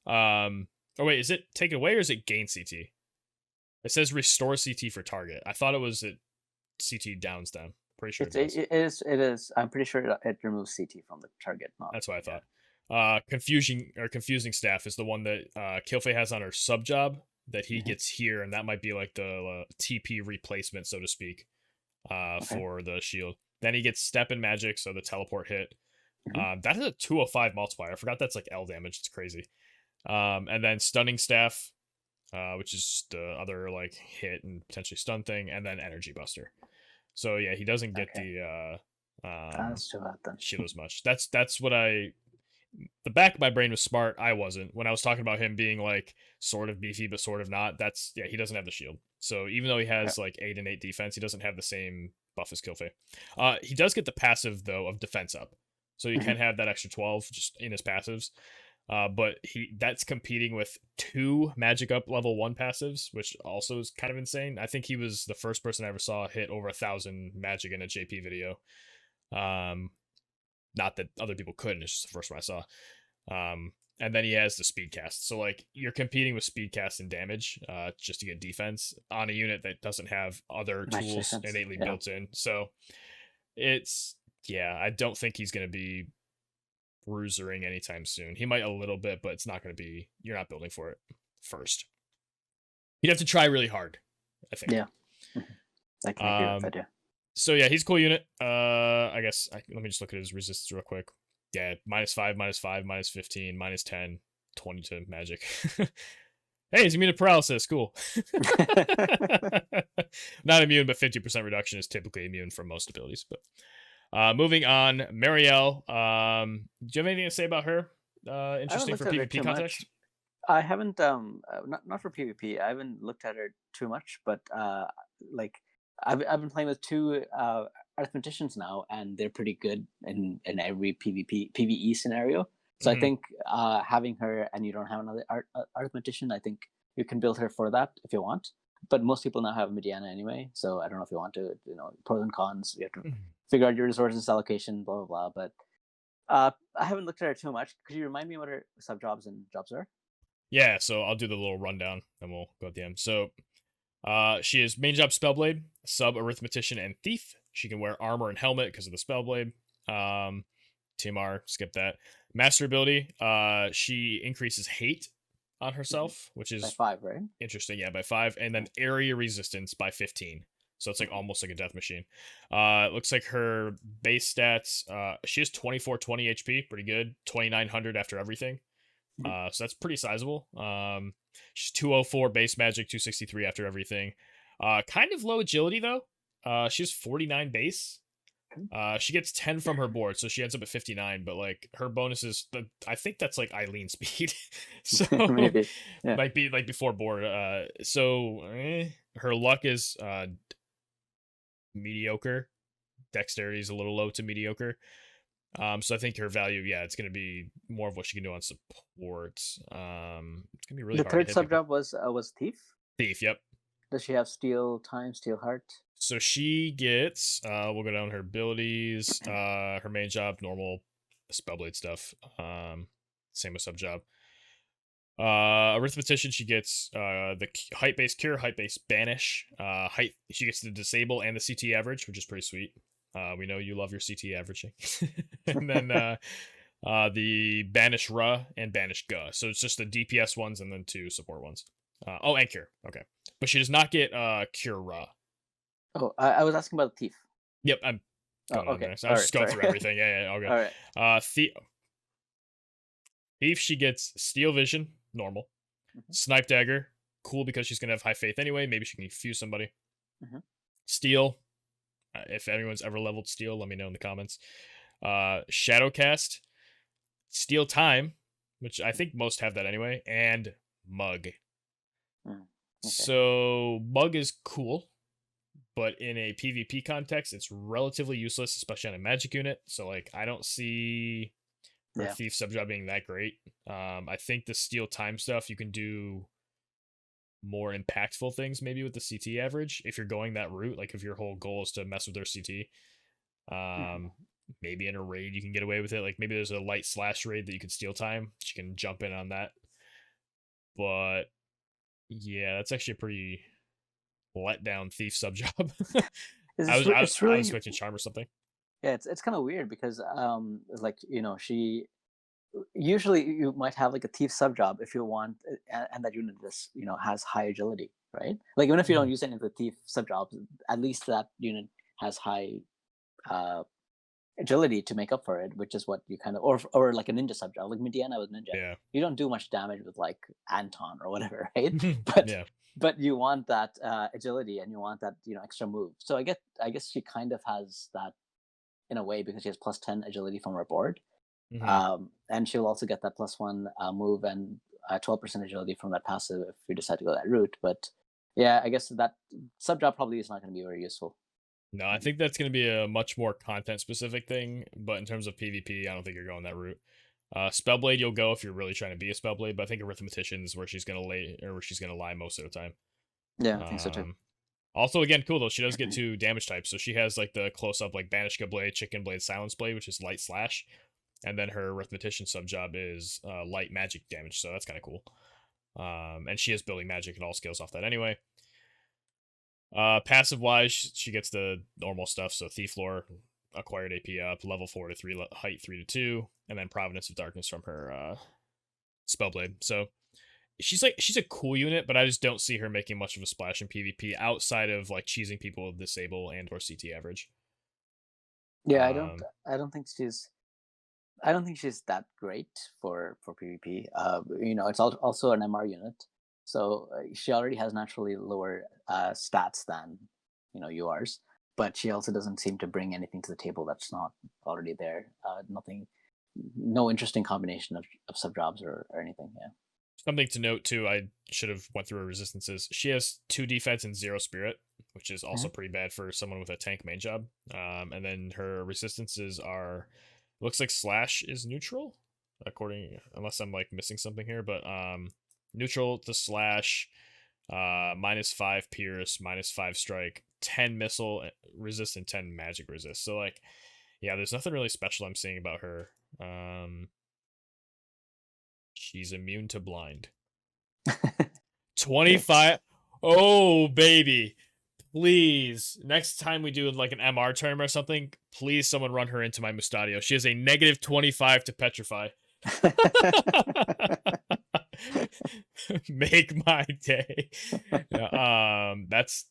Or wait, is it take it away or is it gain CT? It says restore CT for target. I thought it was that CT downs them. Pretty sure it does. It is. I'm pretty sure it removes CT from the target. Not, That's what I thought. Confusing staff is the one that Kilfei has on her sub job that he gets here, and that might be like the TP replacement, so to speak, for the shield. Then he gets step and magic, so the teleport hit. That is a 205 multiplier. I forgot that's like L damage. It's crazy. And then stunning staff, which is the other like hit and potentially stun thing, and then energy buster. So yeah, he doesn't get the that's too bad then. shield as much. That's what the back of my brain was smart. I wasn't when I was talking about him being like sort of beefy but sort of not. That's he doesn't have the shield. So even though he has like 8 and 8 defense, he doesn't have the same buff as Kilfei. He does get the passive though of defense up, so you can have that extra 12 just in his passives. But that's competing with 2 magic up level 1 passives, which also is kind of insane. I think he was the first person I ever saw hit over 1,000 magic in a JP video. Not that other people couldn't, it's just the first one I saw. And then he has the speed cast. So like you're competing with speed cast and damage, just to get defense on a unit that doesn't have other tools innately built in. So it's I don't think he's gonna be bruisering anytime soon. He might a little bit, but it's not gonna be you're not building for it first. You'd have to try really hard, I think. Yeah. I can agree with that, yeah. So yeah, he's a cool unit. I guess let me just look at his resistance real quick. Yeah, -5, -5, -15, -10, 20 to magic. Hey, he's immune to paralysis. Cool. Not immune, but 50% reduction is typically immune from most abilities. But moving on, Marielle. Do you have anything to say about her? Interesting for PvP context. I haven't not for PvP. I haven't looked at her too much, but like I've been playing with 2 arithmeticians now, and they're pretty good in every PvE scenario. So I think having her, and you don't have another arithmetician, I think you can build her for that if you want. But most people now have Mediana anyway, so I don't know if you want to, pros and cons. You have to figure out your resources allocation, blah blah blah. But I haven't looked at her too much. Could you remind me what her sub jobs and jobs are? Yeah, so I'll do the little rundown, and we'll go at the end. So, she is main job Spellblade, sub Arithmetician, and Thief. She can wear armor and helmet because of the Spellblade. TMR, skip that. Master ability, she increases hate on herself, which By is 5, right? interesting. Yeah, by 5, and then area resistance by 15. So it's like almost like a death machine. It looks like her base stats. She has 2420 HP, pretty good. 2900 after everything. So that's pretty sizable. She's 204 base magic, 263 after everything. Kind of low agility though. She has 49 base. She gets 10 from her board, so she ends up at 59. But like her bonuses, I think that's like Eileen speed, so Maybe. Yeah. might be like before board. Her luck is mediocre. Dexterity is a little low to mediocre. So I think her value, yeah, it's gonna be more of what she can do on support. It's gonna be really The hard third to hit sub people. job was thief. Thief, yep. Does she have steel time, steel heart? So she gets, we'll go down her abilities. Her main job, normal spellblade stuff. Same with sub job. Arithmetician, she gets the height based cure, height based banish. Height, she gets the disable and the CT average, which is pretty sweet. We know you love your CT averaging. And then the banish Ra and banish Ga. So it's just the DPS ones and then 2 support ones. And cure. Okay, but she does not get cure Ra. Oh, I was asking about the thief. Yep, I'm going on okay. there. So I was just going through everything. Yeah, all good. All right. Thief, she gets Steel Vision, normal. Snipe Dagger, cool because she's gonna have high faith anyway. Maybe she can fuse somebody. Steel, if anyone's ever leveled Steel, let me know in the comments. Shadowcast, Steel Time, which I think most have that anyway, and Mug. Okay. So Mug is cool, but in a PvP context, it's relatively useless, especially on a magic unit. So like, I don't see her thief subjob being that great. I think the Steel Time stuff you can do more impactful things maybe with the CT average if you're going that route. Like if your whole goal is to mess with their CT. Maybe in a raid you can get away with it. Like maybe there's a light slash raid that you can Steal Time. She can jump in on that. But yeah, that's actually a pretty letdown thief subjob. I was expecting charm or something. Yeah, it's kind of weird because like she usually you might have like a thief subjob if you want, and that unit just has high agility, right? Like even if you don't use any of the thief subjobs, at least that unit has high agility to make up for it, which is what you kind of or like a ninja subjob, like Mediana with ninja. Yeah. You don't do much damage with like Anton or whatever, right? But you want that agility and you want that extra move. So I guess she kind of has that in a way because she has plus 10 agility from her board. And she'll also get that +1 move and 12% agility from that passive if you decide to go that route. But yeah, I guess that sub job probably is not going to be very useful. No, I think that's going to be a much more content specific thing. But in terms of PvP, I don't think you're going that route. Spellblade, you'll go if you're really trying to be a Spellblade, but I think Arithmetician is where she's going to lie most of the time. Yeah, I think so too. Also, again, cool though. She does get 2 damage types, so she has like the close up like Banishka Blade, Chicken Blade, Silence Blade, which is light slash. And then her Arithmetician subjob is light magic damage, so that's kind of cool. And she is building magic and all skills off that anyway. Passive wise, she gets the normal stuff, so Thief Lore, acquired AP up, level 4 to 3, height 3 to 2, and then Providence of Darkness from her Spellblade. So she's a cool unit, but I just don't see her making much of a splash in PvP outside of like cheesing people with disable and or CT average. Yeah, I don't think she's that great for PvP. It's also an MR unit, so she already has naturally lower stats than yours. But she also doesn't seem to bring anything to the table that's not already there. No interesting combination of subjobs or anything. Yeah. Something to note too, I should have went through her resistances. She has 2 defense and 0 spirit, which is also pretty bad for someone with a tank main job. And then her resistances are, looks like slash is neutral, unless I'm like missing something here, but neutral to slash, -5 pierce, -5 strike, 10 missile resist, and 10 magic resist. So like, yeah, there's nothing really special I'm seeing about her. She's immune to blind. 25. Oh, baby. Please. Next time we do like an MR term or something, please someone run her into my Mustadio. She has a negative 25 to petrify. Make my day. That's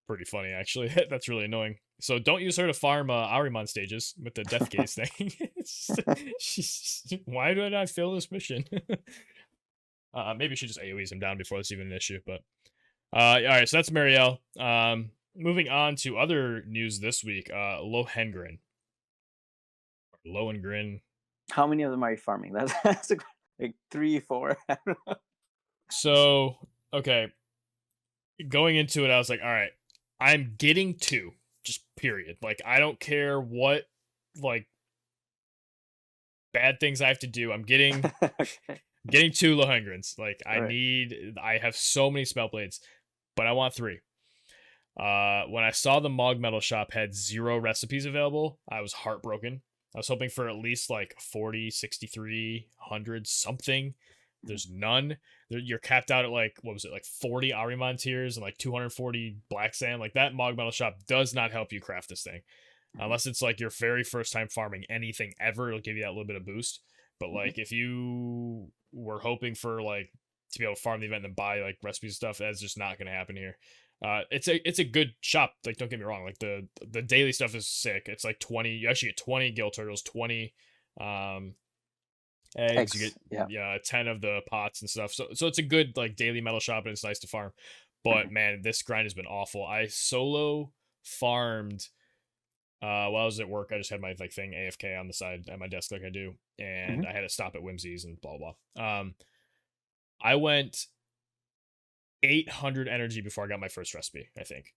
pretty funny actually. That's really annoying. So don't use her to farm Arimon stages with the death gaze thing. Why do I not fail this mission? Maybe she just AoEs him down before it's even an issue. But all right, so that's Marielle. Moving on to other news this week. Lohengrin. Lohengrin. How many of them are you farming? That's like 3, 4. I don't know. So okay, going into it, I was like, all right, I'm getting 2, just period. Like I don't care what like bad things I have to do. I'm getting Okay. getting 2 Lohengrins. Like Alright. I have so many spell blades, but I want 3. When I saw the Mog Metal shop had 0 recipes available, I was heartbroken. I was hoping for at least like 40, 63, 100, something. There's none. You're capped out at like, what was it, like 40 Arimon tiers and like 240 Black Sand. Like that Mog Metal shop does not help you craft this thing. Unless it's like your very first time farming anything ever, it'll give you that little bit of boost. But like if you were hoping for like to be able to farm the event and then buy like recipes and stuff, that's just not gonna happen here. It's a good shop. Like don't get me wrong. Like the daily stuff is sick. It's like 20. You actually get 20 gill turtles, 20 eggs. You get 10 of the pots and stuff. So it's a good like daily metal shop and it's nice to farm. But man, this grind has been awful. I solo farmed. While I was at work, I just had my like thing AFK on the side at my desk like I do, and I had to stop at Whimsy's and blah blah. I went 800 energy before I got my first recipe, I think.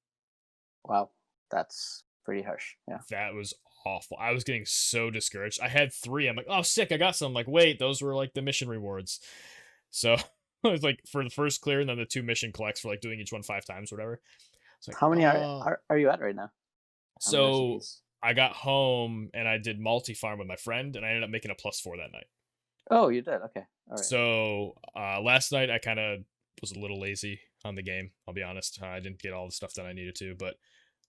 Wow, that's pretty harsh. Yeah. That was awful. I was getting so discouraged. I had 3. I'm like, oh, sick, I got some. I'm like, wait, those were like the mission rewards. So it was like for the first clear and then the 2 mission collects for like doing each one 5 times or whatever. It's like, How many are you at right now? How many so recipes? I got home and I did multi-farm with my friend and I ended up making a +4 that night. Oh, you did. Okay. All right. So last night I kind of was a little lazy on the game. I'll be honest. I didn't get all the stuff that I needed to, but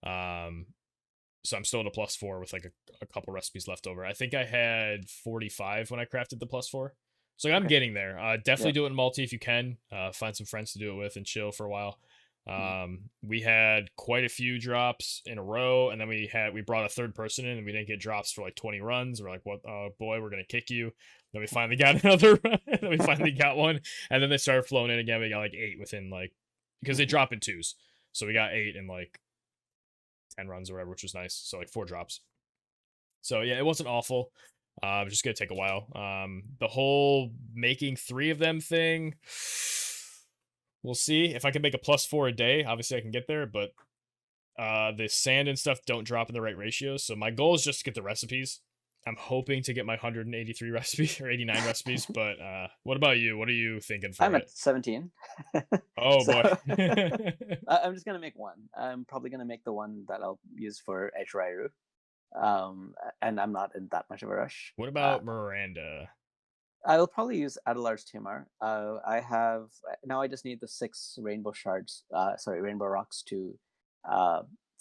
so I'm still at a +4 with like a couple recipes left over. I think I had 45 when I crafted the +4. So I'm getting there. Definitely do it in multi if you can. Find some friends to do it with and chill for a while. We had quite a few drops in a row, and then we brought a third person in, and we didn't get drops for like 20 runs. We're like, "What? Oh boy, we're gonna kick you." Then we finally got another run. Then we finally got one, and then they started flowing in again. We got like 8 within like because they drop in 2s, so we got 8 in like 10 runs or whatever, which was nice. So like 4 drops. So yeah, it wasn't awful. Just gonna take a while. The whole making 3 of them thing. We'll see if I can make a +4 a day. Obviously, I can get there, but the sand and stuff don't drop in the right ratios. So my goal is just to get the recipes. I'm hoping to get my 183 recipes or 89 recipes. But what about you? What are you thinking for I'm it? at 17. Oh So boy. I'm just gonna make one. I'm probably gonna make the one that I'll use for Echirairu. And I'm not in that much of a rush. What about Miranda? I'll probably use Adelar's TMR. I have now. I just need the 6 rainbow shards. Sorry, rainbow rocks to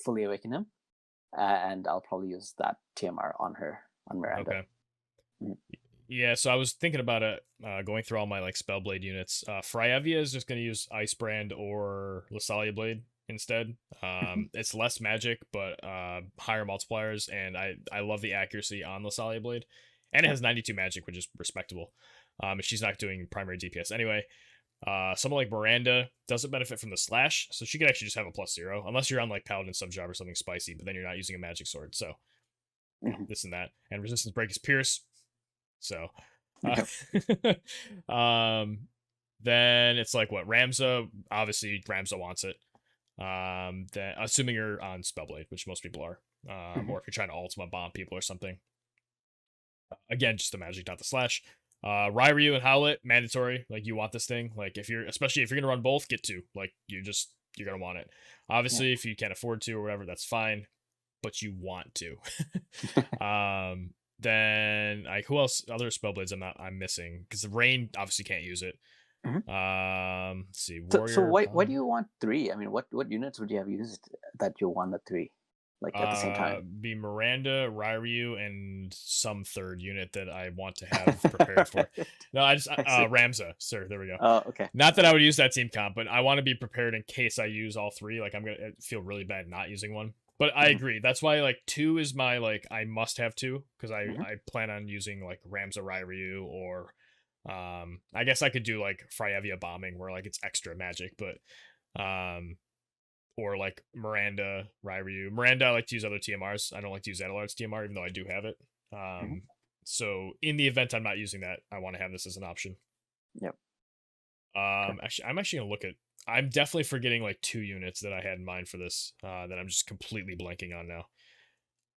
fully awaken him, and I'll probably use that TMR on her on Miranda. Okay. Mm. Yeah, so I was thinking about it, going through all my like Spellblade units. Fryevia is just going to use Ice Brand or Lasalia Blade instead. It's less magic, but higher multipliers, and I love the accuracy on Lasalia Blade, and it has 92 magic, which is respectable. If she's not doing primary DPS anyway. Someone like Miranda doesn't benefit from the slash, so she could actually just have a +0, unless you're on like Paladin Subjob or something spicy, but then you're not using a magic sword, so this and that. And resistance break is Pierce. So then it's like what Ramza, obviously Ramza wants it. Then assuming you're on Spellblade, which most people are, or if you're trying to ultimate bomb people or something. Again, just the magic, not the slash. Ryu and Howlett, mandatory. Like you want this thing. Like especially if you're gonna run both, get 2. Like you're gonna want it. Obviously, if you can't afford to or whatever, that's fine. But you want to. Then like who else? Other Spellblades I'm missing because the rain obviously can't use it. Mhm. Let's see, So warrior. why do you want three? I mean, what units would you have used that you want the three, like at the same time? Be Miranda, Ryu, and some third unit that I want to have prepared for. No, I just I see. Ramza, sir. There we go. Oh, okay. Not that Got I it. would use that team comp, but I want to be prepared in case I use all three. Like I'm gonna feel really bad not using one. But I Mhm, agree. That's why like two is my like I must have two because mhm. I plan on using like Ramza Ryu or I guess I could do like Fryevia bombing where like it's extra magic, but um or like Miranda, Ryu. Miranda, I like to use other TMRs. I don't like to use Adelard's TMR, even though I do have it. Mhm. So in the event I'm not using that, I want to have this as an option. Yep. Okay. Actually, I'm actually gonna look at. I'm definitely forgetting like two units that I had in mind for this. That I'm just completely blanking on now.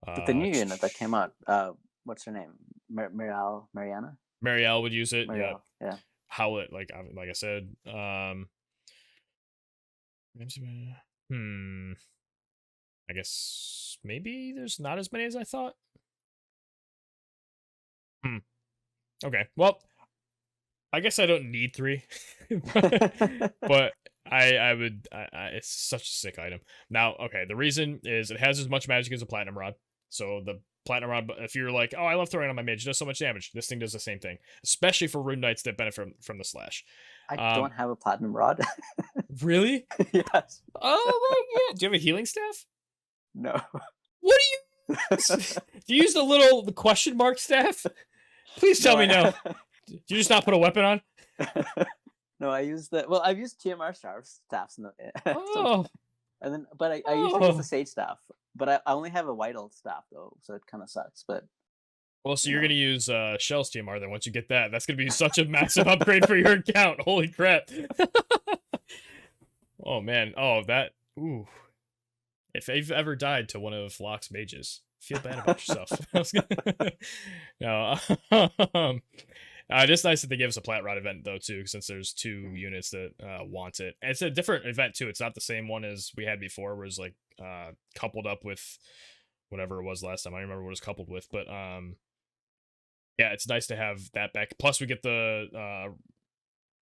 The Uh, new unit that came out. What's her name? Marielle, Mariana, Marielle would use it. Yeah, Marielle. Yeah. Howlett, like I said. Hmm. I guess maybe there's not as many as I thought. Hmm. Okay. Well, I guess I don't need three, but I would. It's such a sick item. Now, okay, the reason is it has as much magic as a platinum rod. So the platinum rod, if you're like, oh, I love throwing on my mage, it does so much damage. This thing does the same thing, especially for rune knights that benefit from the slash. I Um, don't have a platinum rod. really? Yes. Oh my god! Do you have a healing staff? No. What do you? Do you use the question mark staff? Please tell No, me no. I Do you just not put a weapon on? no, I use the well, I've used TMR staffs in the, some, Oh, and then but I usually use the oh. sage staff. But I only have a vital staff though, so it kind of sucks. But Well, so you you're gonna know, use Shell's TMR then once you get that. That's gonna be such a massive upgrade for your account. Holy crap. Oh man. Oh that ooh. If you've ever died to one of Locke's mages, feel bad about yourself. No. It's nice that they give us a Plat Rod event though too, since there's two units that want it. And it's a different event too. It's not the same one as we had before, where it's like coupled up with whatever it was last time. I don't remember what it was coupled with, but yeah, it's nice to have that back. Plus, we get the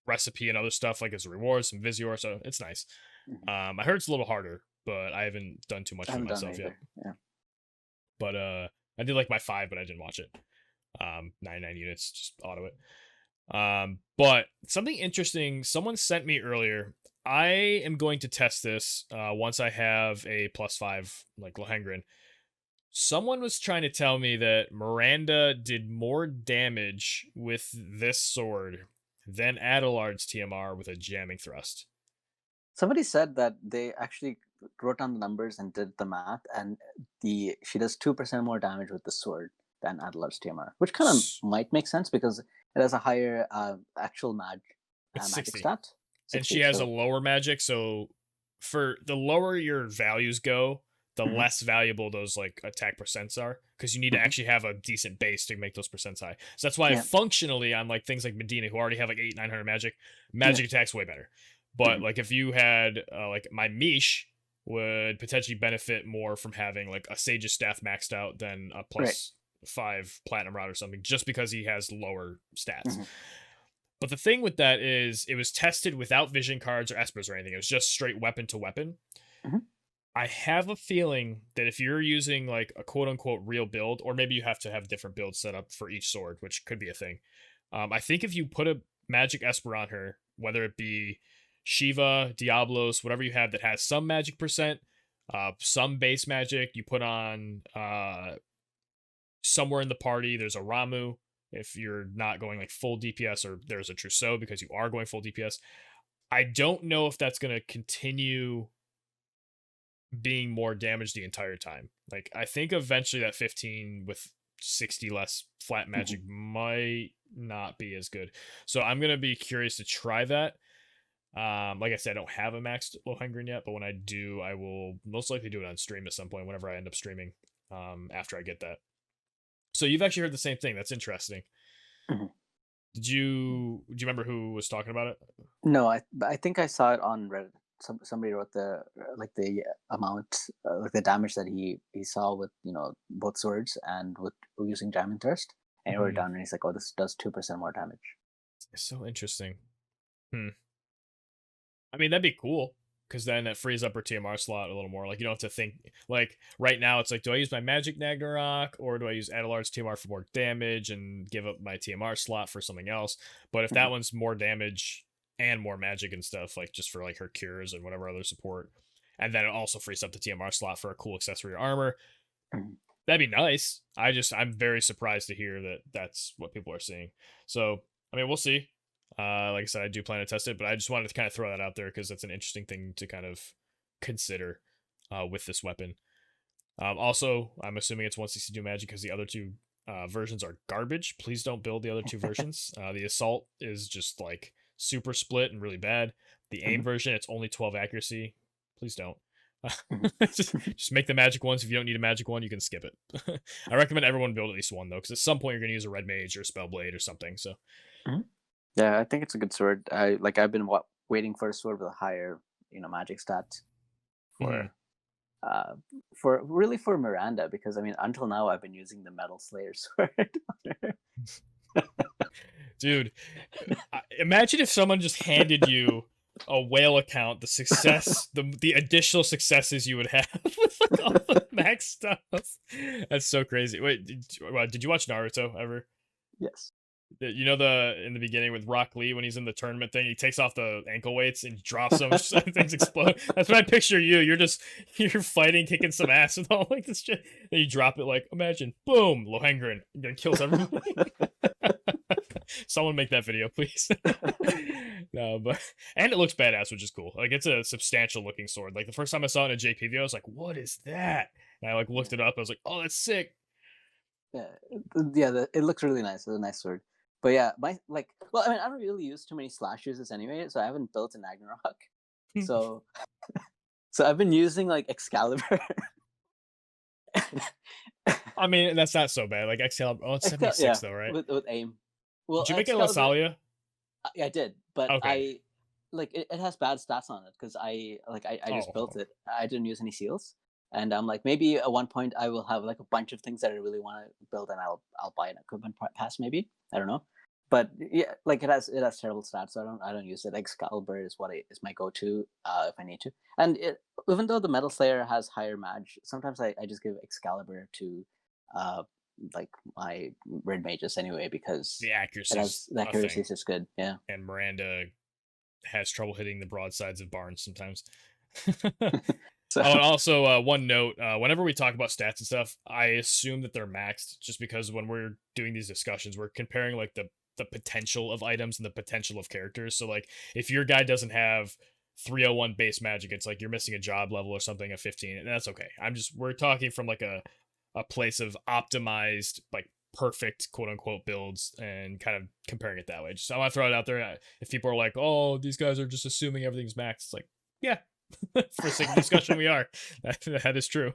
recipe and other stuff like as a reward, some Visior, so it's nice. Mhm. I heard it's a little harder, but I haven't done too much I with it haven't done it myself yet. either. Yeah. But I did like my 5, but I didn't watch it. 99 units, just auto it. But something interesting someone sent me earlier. I am going to test this once I have a +5 like Lohengrin. Someone was trying to tell me that Miranda did more damage with this sword than Adelard's TMR with a jamming thrust. Somebody said that they actually wrote down the numbers and did the math, and the she does 2% more damage with the sword than Adler's TMR, which kind of might make sense because it has a higher actual It's magic 60. stat, And she 60. has a So lower magic, so for the lower your values go, the mhm, less valuable those like attack percents are, because you need to mhm. actually have a decent base to make those percents high. So that's why Yeah, functionally on like things like Medina, who already have like 900 magic, yeah, magic attack's way better. But mhm, like if you had like my Mish would potentially benefit more from having like a Sage's staff maxed out than a right. +5 platinum rod or something, just because he has lower stats. Mhm, But the thing with that is it was tested without vision cards or espers or anything. It was just straight weapon to weapon. mhm. I have a feeling that if you're using like a quote unquote real build, or maybe you have to have different builds set up for each sword, which could be a thing. I think if you put a magic esper on her, whether it be Shiva, Diablos, whatever you have that has some magic percent, some base magic, you put on somewhere in the party, there's a Ramu. If you're not going like full DPS, or there's a Trousseau because you are going full DPS, I don't know if that's going to continue being more damage the entire time. Like, I think eventually that 15 with 60 less flat Mhm. magic might not be as good. So I'm going to be curious to try that. Like I said, I don't have a maxed Lohengrin yet, but when I do, I will most likely do it on stream at some point whenever I end up streaming after I get that. So you've actually heard the same thing. That's interesting. Mhm. Do you remember who was talking about it? No, I think I saw it on Reddit. Somebody wrote the like the amount, like the damage that he saw with both swords and with using Diamond Thirst, and he wrote it Mm-hmm. down and he's like, oh, this does 2% more damage. It's so interesting. Hmm. I mean, that'd be cool because then it frees up her TMR slot a little more. Like you don't have to think. Like right now, it's like, do I use my Magic Ragnarok or do I use Adelar's TMR for more damage and give up my TMR slot for something else? But if that Mhm. one's more damage and more magic and stuff, like just for like her cures and whatever other support, and then it also frees up the TMR slot for a cool accessory or armor, Mhm. that'd be nice. I'm very surprised to hear that that's what people are seeing. So I mean, we'll see. Like I said, I do plan to test it, but I just wanted to kind of throw that out there because that's an interesting thing to kind of consider with this weapon. Also, I'm assuming it's 162 magic because the other two versions are garbage. Please don't build the other two versions. The assault is just like super split and really bad. The aim Mhm. version, it's only 12 accuracy. Please don't. Mhm. just make the magic ones. If you don't need a magic one, you can skip it. I recommend everyone build at least one though, because at some point you're going to use a red mage or a spell blade or something. So Mhm. Yeah, I think it's a good sword. I've been waiting for a sword with a higher, magic stat mhm. for uh for Miranda, because I mean until now I've been using the Metal Slayer sword on her. Dude, imagine if someone just handed you a whale account, the additional successes you would have with like all the max stuff. That's so crazy. Wait, did you watch Naruto ever? Yes. You know the in the beginning with Rock Lee when he's in the tournament thing, he takes off the ankle weights and drops them, things explode. That's what I picture you. You're fighting, kicking some ass with all like this shit. Then you drop it like imagine, boom, Lohengrin, and then kills everybody. Someone make that video, please. No, but and it looks badass, which is cool. Like it's a substantial looking sword. Like the first time I saw it in a JP video, I was like, "What is that?" And I like Yeah. looked it up. I was like, "Oh, that's sick." Yeah, it looks really nice. It's a nice sword. But yeah, well, I mean, I don't really use too many slash uses anyway, so I haven't built a Ragnarok. So, so I've been using like Excalibur. I mean, that's not so bad. Like XL, oh, it's 76 Yeah, though, right? with aim. Well, Did you make it Excalibur, Lasalia? yeah, I did, but Okay. it has bad stats on it because I just built Oh, it. I didn't use any seals, and I'm like maybe at one point I will have like a bunch of things that I really want to build, and I'll buy an equipment pass maybe. I don't know, but yeah, like it has terrible stats, so I don't use it. Excalibur is is my go to if I need to, and even though the Metal Slayer has higher mag, sometimes I just give Excalibur to uh like my red mages anyway because the it accuracy's has the a accuracy thing, is just good. Yeah. and Miranda has trouble hitting the broadsides of barns sometimes. So Oh, and also one note: whenever we talk about stats and stuff, I assume that they're maxed, just because when we're doing these discussions, we're comparing like the potential of items and the potential of characters. So like, if your guy doesn't have 301 base magic, it's like you're missing a job level or something of 15, and that's okay. We're talking from like a place of optimized, like perfect quote unquote builds and kind of comparing it that way. Just I want to throw it out there. If people are like, "Oh, these guys are just assuming everything's maxed," it's like, yeah, for sake of discussion, we are. That is true.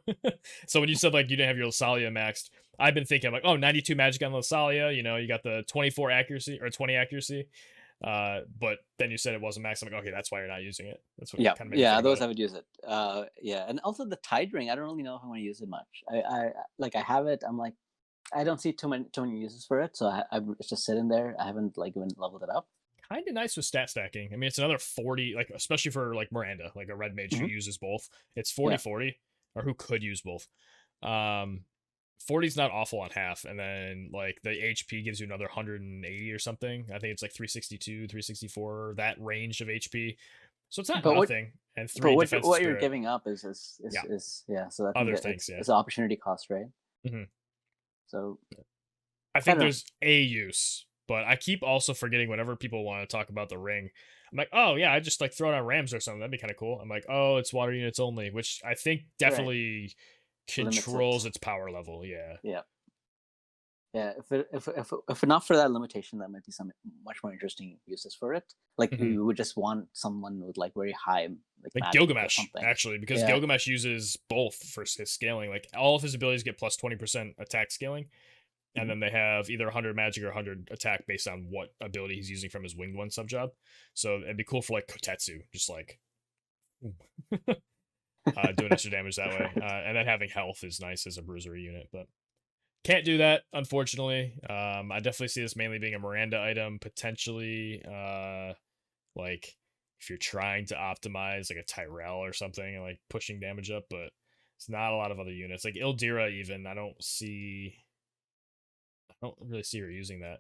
So when you said like you didn't have your Lasalia maxed, I've been thinking like, oh, 92 magic on Lasalia. You know, you got the 24 accuracy or 20 accuracy. But then you said it wasn't maxed. I'm like, okay, that's why you're not using it. That's what yeah, kind of made me yeah, think about those it. I would use it. Yeah, and also the Tide Ring. I don't really know if I want to use it much. I have it. I'm like, I don't see too many uses for it, so it's just sitting there. I haven't like even leveled it up. Kind of nice with stat stacking. I mean, it's another 40, like especially for like Miranda, like a red mage who Hmm. uses both. It's Yeah. 40-40, or who could use both. Um 40 is not awful on half, and then like the HP gives you another 180 or something. I think it's like 362, 364, that range of HP. So it's not But what nothing. And but 3 what defense what you're spirit. giving up is Yeah, yeah. So I think other that things. Yeah. it's an opportunity cost, right? hmm So I I think don't know. there's a use, but I keep also forgetting whenever people want to talk about the ring. I'm like, oh yeah, I just like throw it on Rams or something. That'd be kind of cool. I'm like, oh, it's water units only, which I think Right, definitely limits it. controls its power level. Yeah. Yeah. Yeah, if not for that limitation, that might be some much more interesting uses for it. Like hmm you would just want someone with like very high like Like magic or Gilgamesh, something. actually, because Yeah. Gilgamesh uses both for his scaling. Like all of his abilities get plus 20% attack scaling, and Mhm. then they have either 100 magic or 100 attack based on what ability he's using from his winged one sub job. So it'd be cool for like Kotetsu, just like doing extra damage that way. And then having health is nice as a bruisery unit, but can't do that, unfortunately. I definitely see this mainly being a Miranda item, potentially like if you're trying to optimize like a Tyrell or something and like pushing damage up, but it's not a lot of other units. Like Ildira even, I don't really see her using that.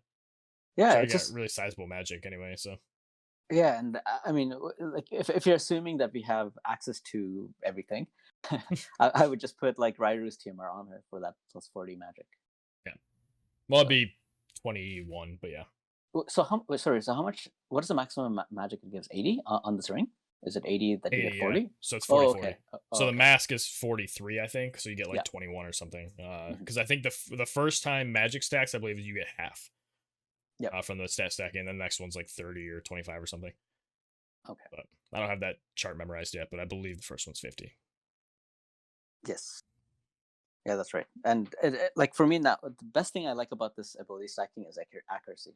Yeah, She already it's got just really sizable magic anyway, so yeah, and I mean, like if you're assuming that we have access to everything, I would just put like Rairu's TMR on her for that +40 magic. yeah. Well, it'd So, be 21, but yeah. so how? Sorry, so how much? What is the maximum magic it gives? 80 on this ring? Is it 80 that you 80, get yeah. 40? So it's Oh, 40 okay. 40. Oh, So the okay. mask is 43, I think. So you get like Yeah. 21 or something. Because I think the first time magic stacks, I believe you get half. Yep. From the stat stacking, and then the next one's like 30 or 25 or something. Okay. But I don't have that chart memorized yet, but I believe the first one's 50. Yes. Yeah, that's right. And like for me now, the best thing I like about this ability stacking is accuracy,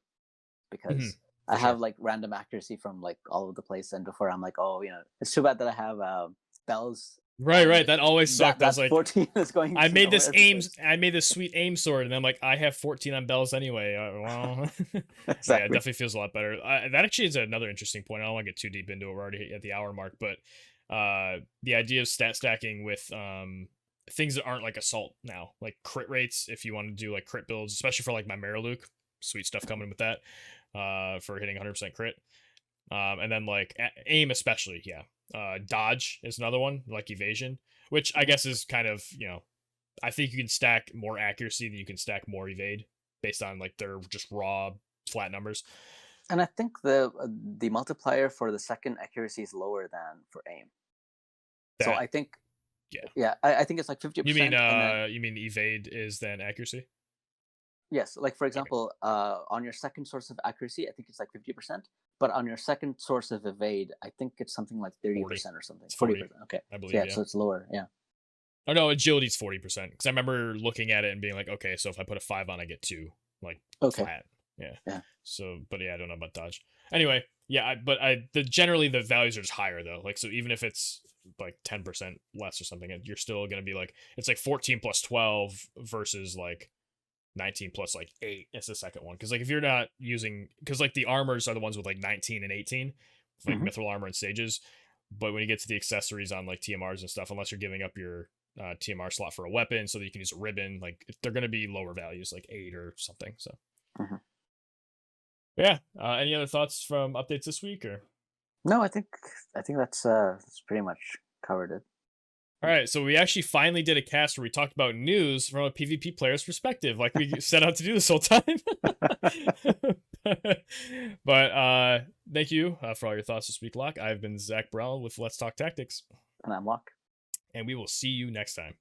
because I sure. have like random accuracy from like all over the place. And before I'm like, oh, it's too bad that I have bells. Right. That always sucked. I was That's like, 14 is going. I to made this nowhere aim. because- I made this sweet aim sword, and I'm like, I have 14 on bells anyway. Well, yeah, it Exactly. definitely feels a lot better. That actually is another interesting point. I don't want to get too deep into it. We're already at the hour mark, but the idea of stat stacking with things that aren't like assault now, like crit rates. If you want to do like crit builds, especially for like my Marielle, sweet stuff coming with that for hitting 100% crit. And then like aim especially, yeah. Dodge is another one, like evasion, which I guess is kind of, I think you can stack more accuracy than you can stack more evade based on like their just raw flat numbers. And I think the multiplier for the second accuracy is lower than for aim. So That I think yeah. I think it's like 50%. You mean and then, you mean evade is then accuracy? yes, like for Okay. example, on your second source of accuracy, I think it's like 50%. But on your second source of evade, I think it's something like 30% 40. or something. It's 40%. 40, Okay. I believe, So yeah. So it's lower. Yeah. Oh no, agility's 40%. Because I remember looking at it and being like, okay, so if I put a 5 on, I get 2, like Okay. flat. Yeah. Yeah. So, but yeah, I don't know about dodge. Anyway, yeah, generally the values are just higher though. Like, so even if it's like 10% less or something, you're still gonna be like, it's like 14 plus 12 versus like 19 plus like 8. It's the second one. Because like if you're not using, because like the armors are the ones with like 19 and 18, like mithril armor and sages. But when you get to the accessories on like TMRs and stuff, unless you're giving up your TMR slot for a weapon so that you can use a ribbon, like they're going to be lower values, like 8 or something. So, yeah. Any other thoughts from updates this week, or? No, I think that's pretty much covered it. All right, so we actually finally did a cast where we talked about news from a PvP player's perspective, like we set out to do this whole time. But thank you for all your thoughts this week, Locke. I've been Zach Burrell with Let's Talk Tactics. And I'm Locke. And we will see you next time.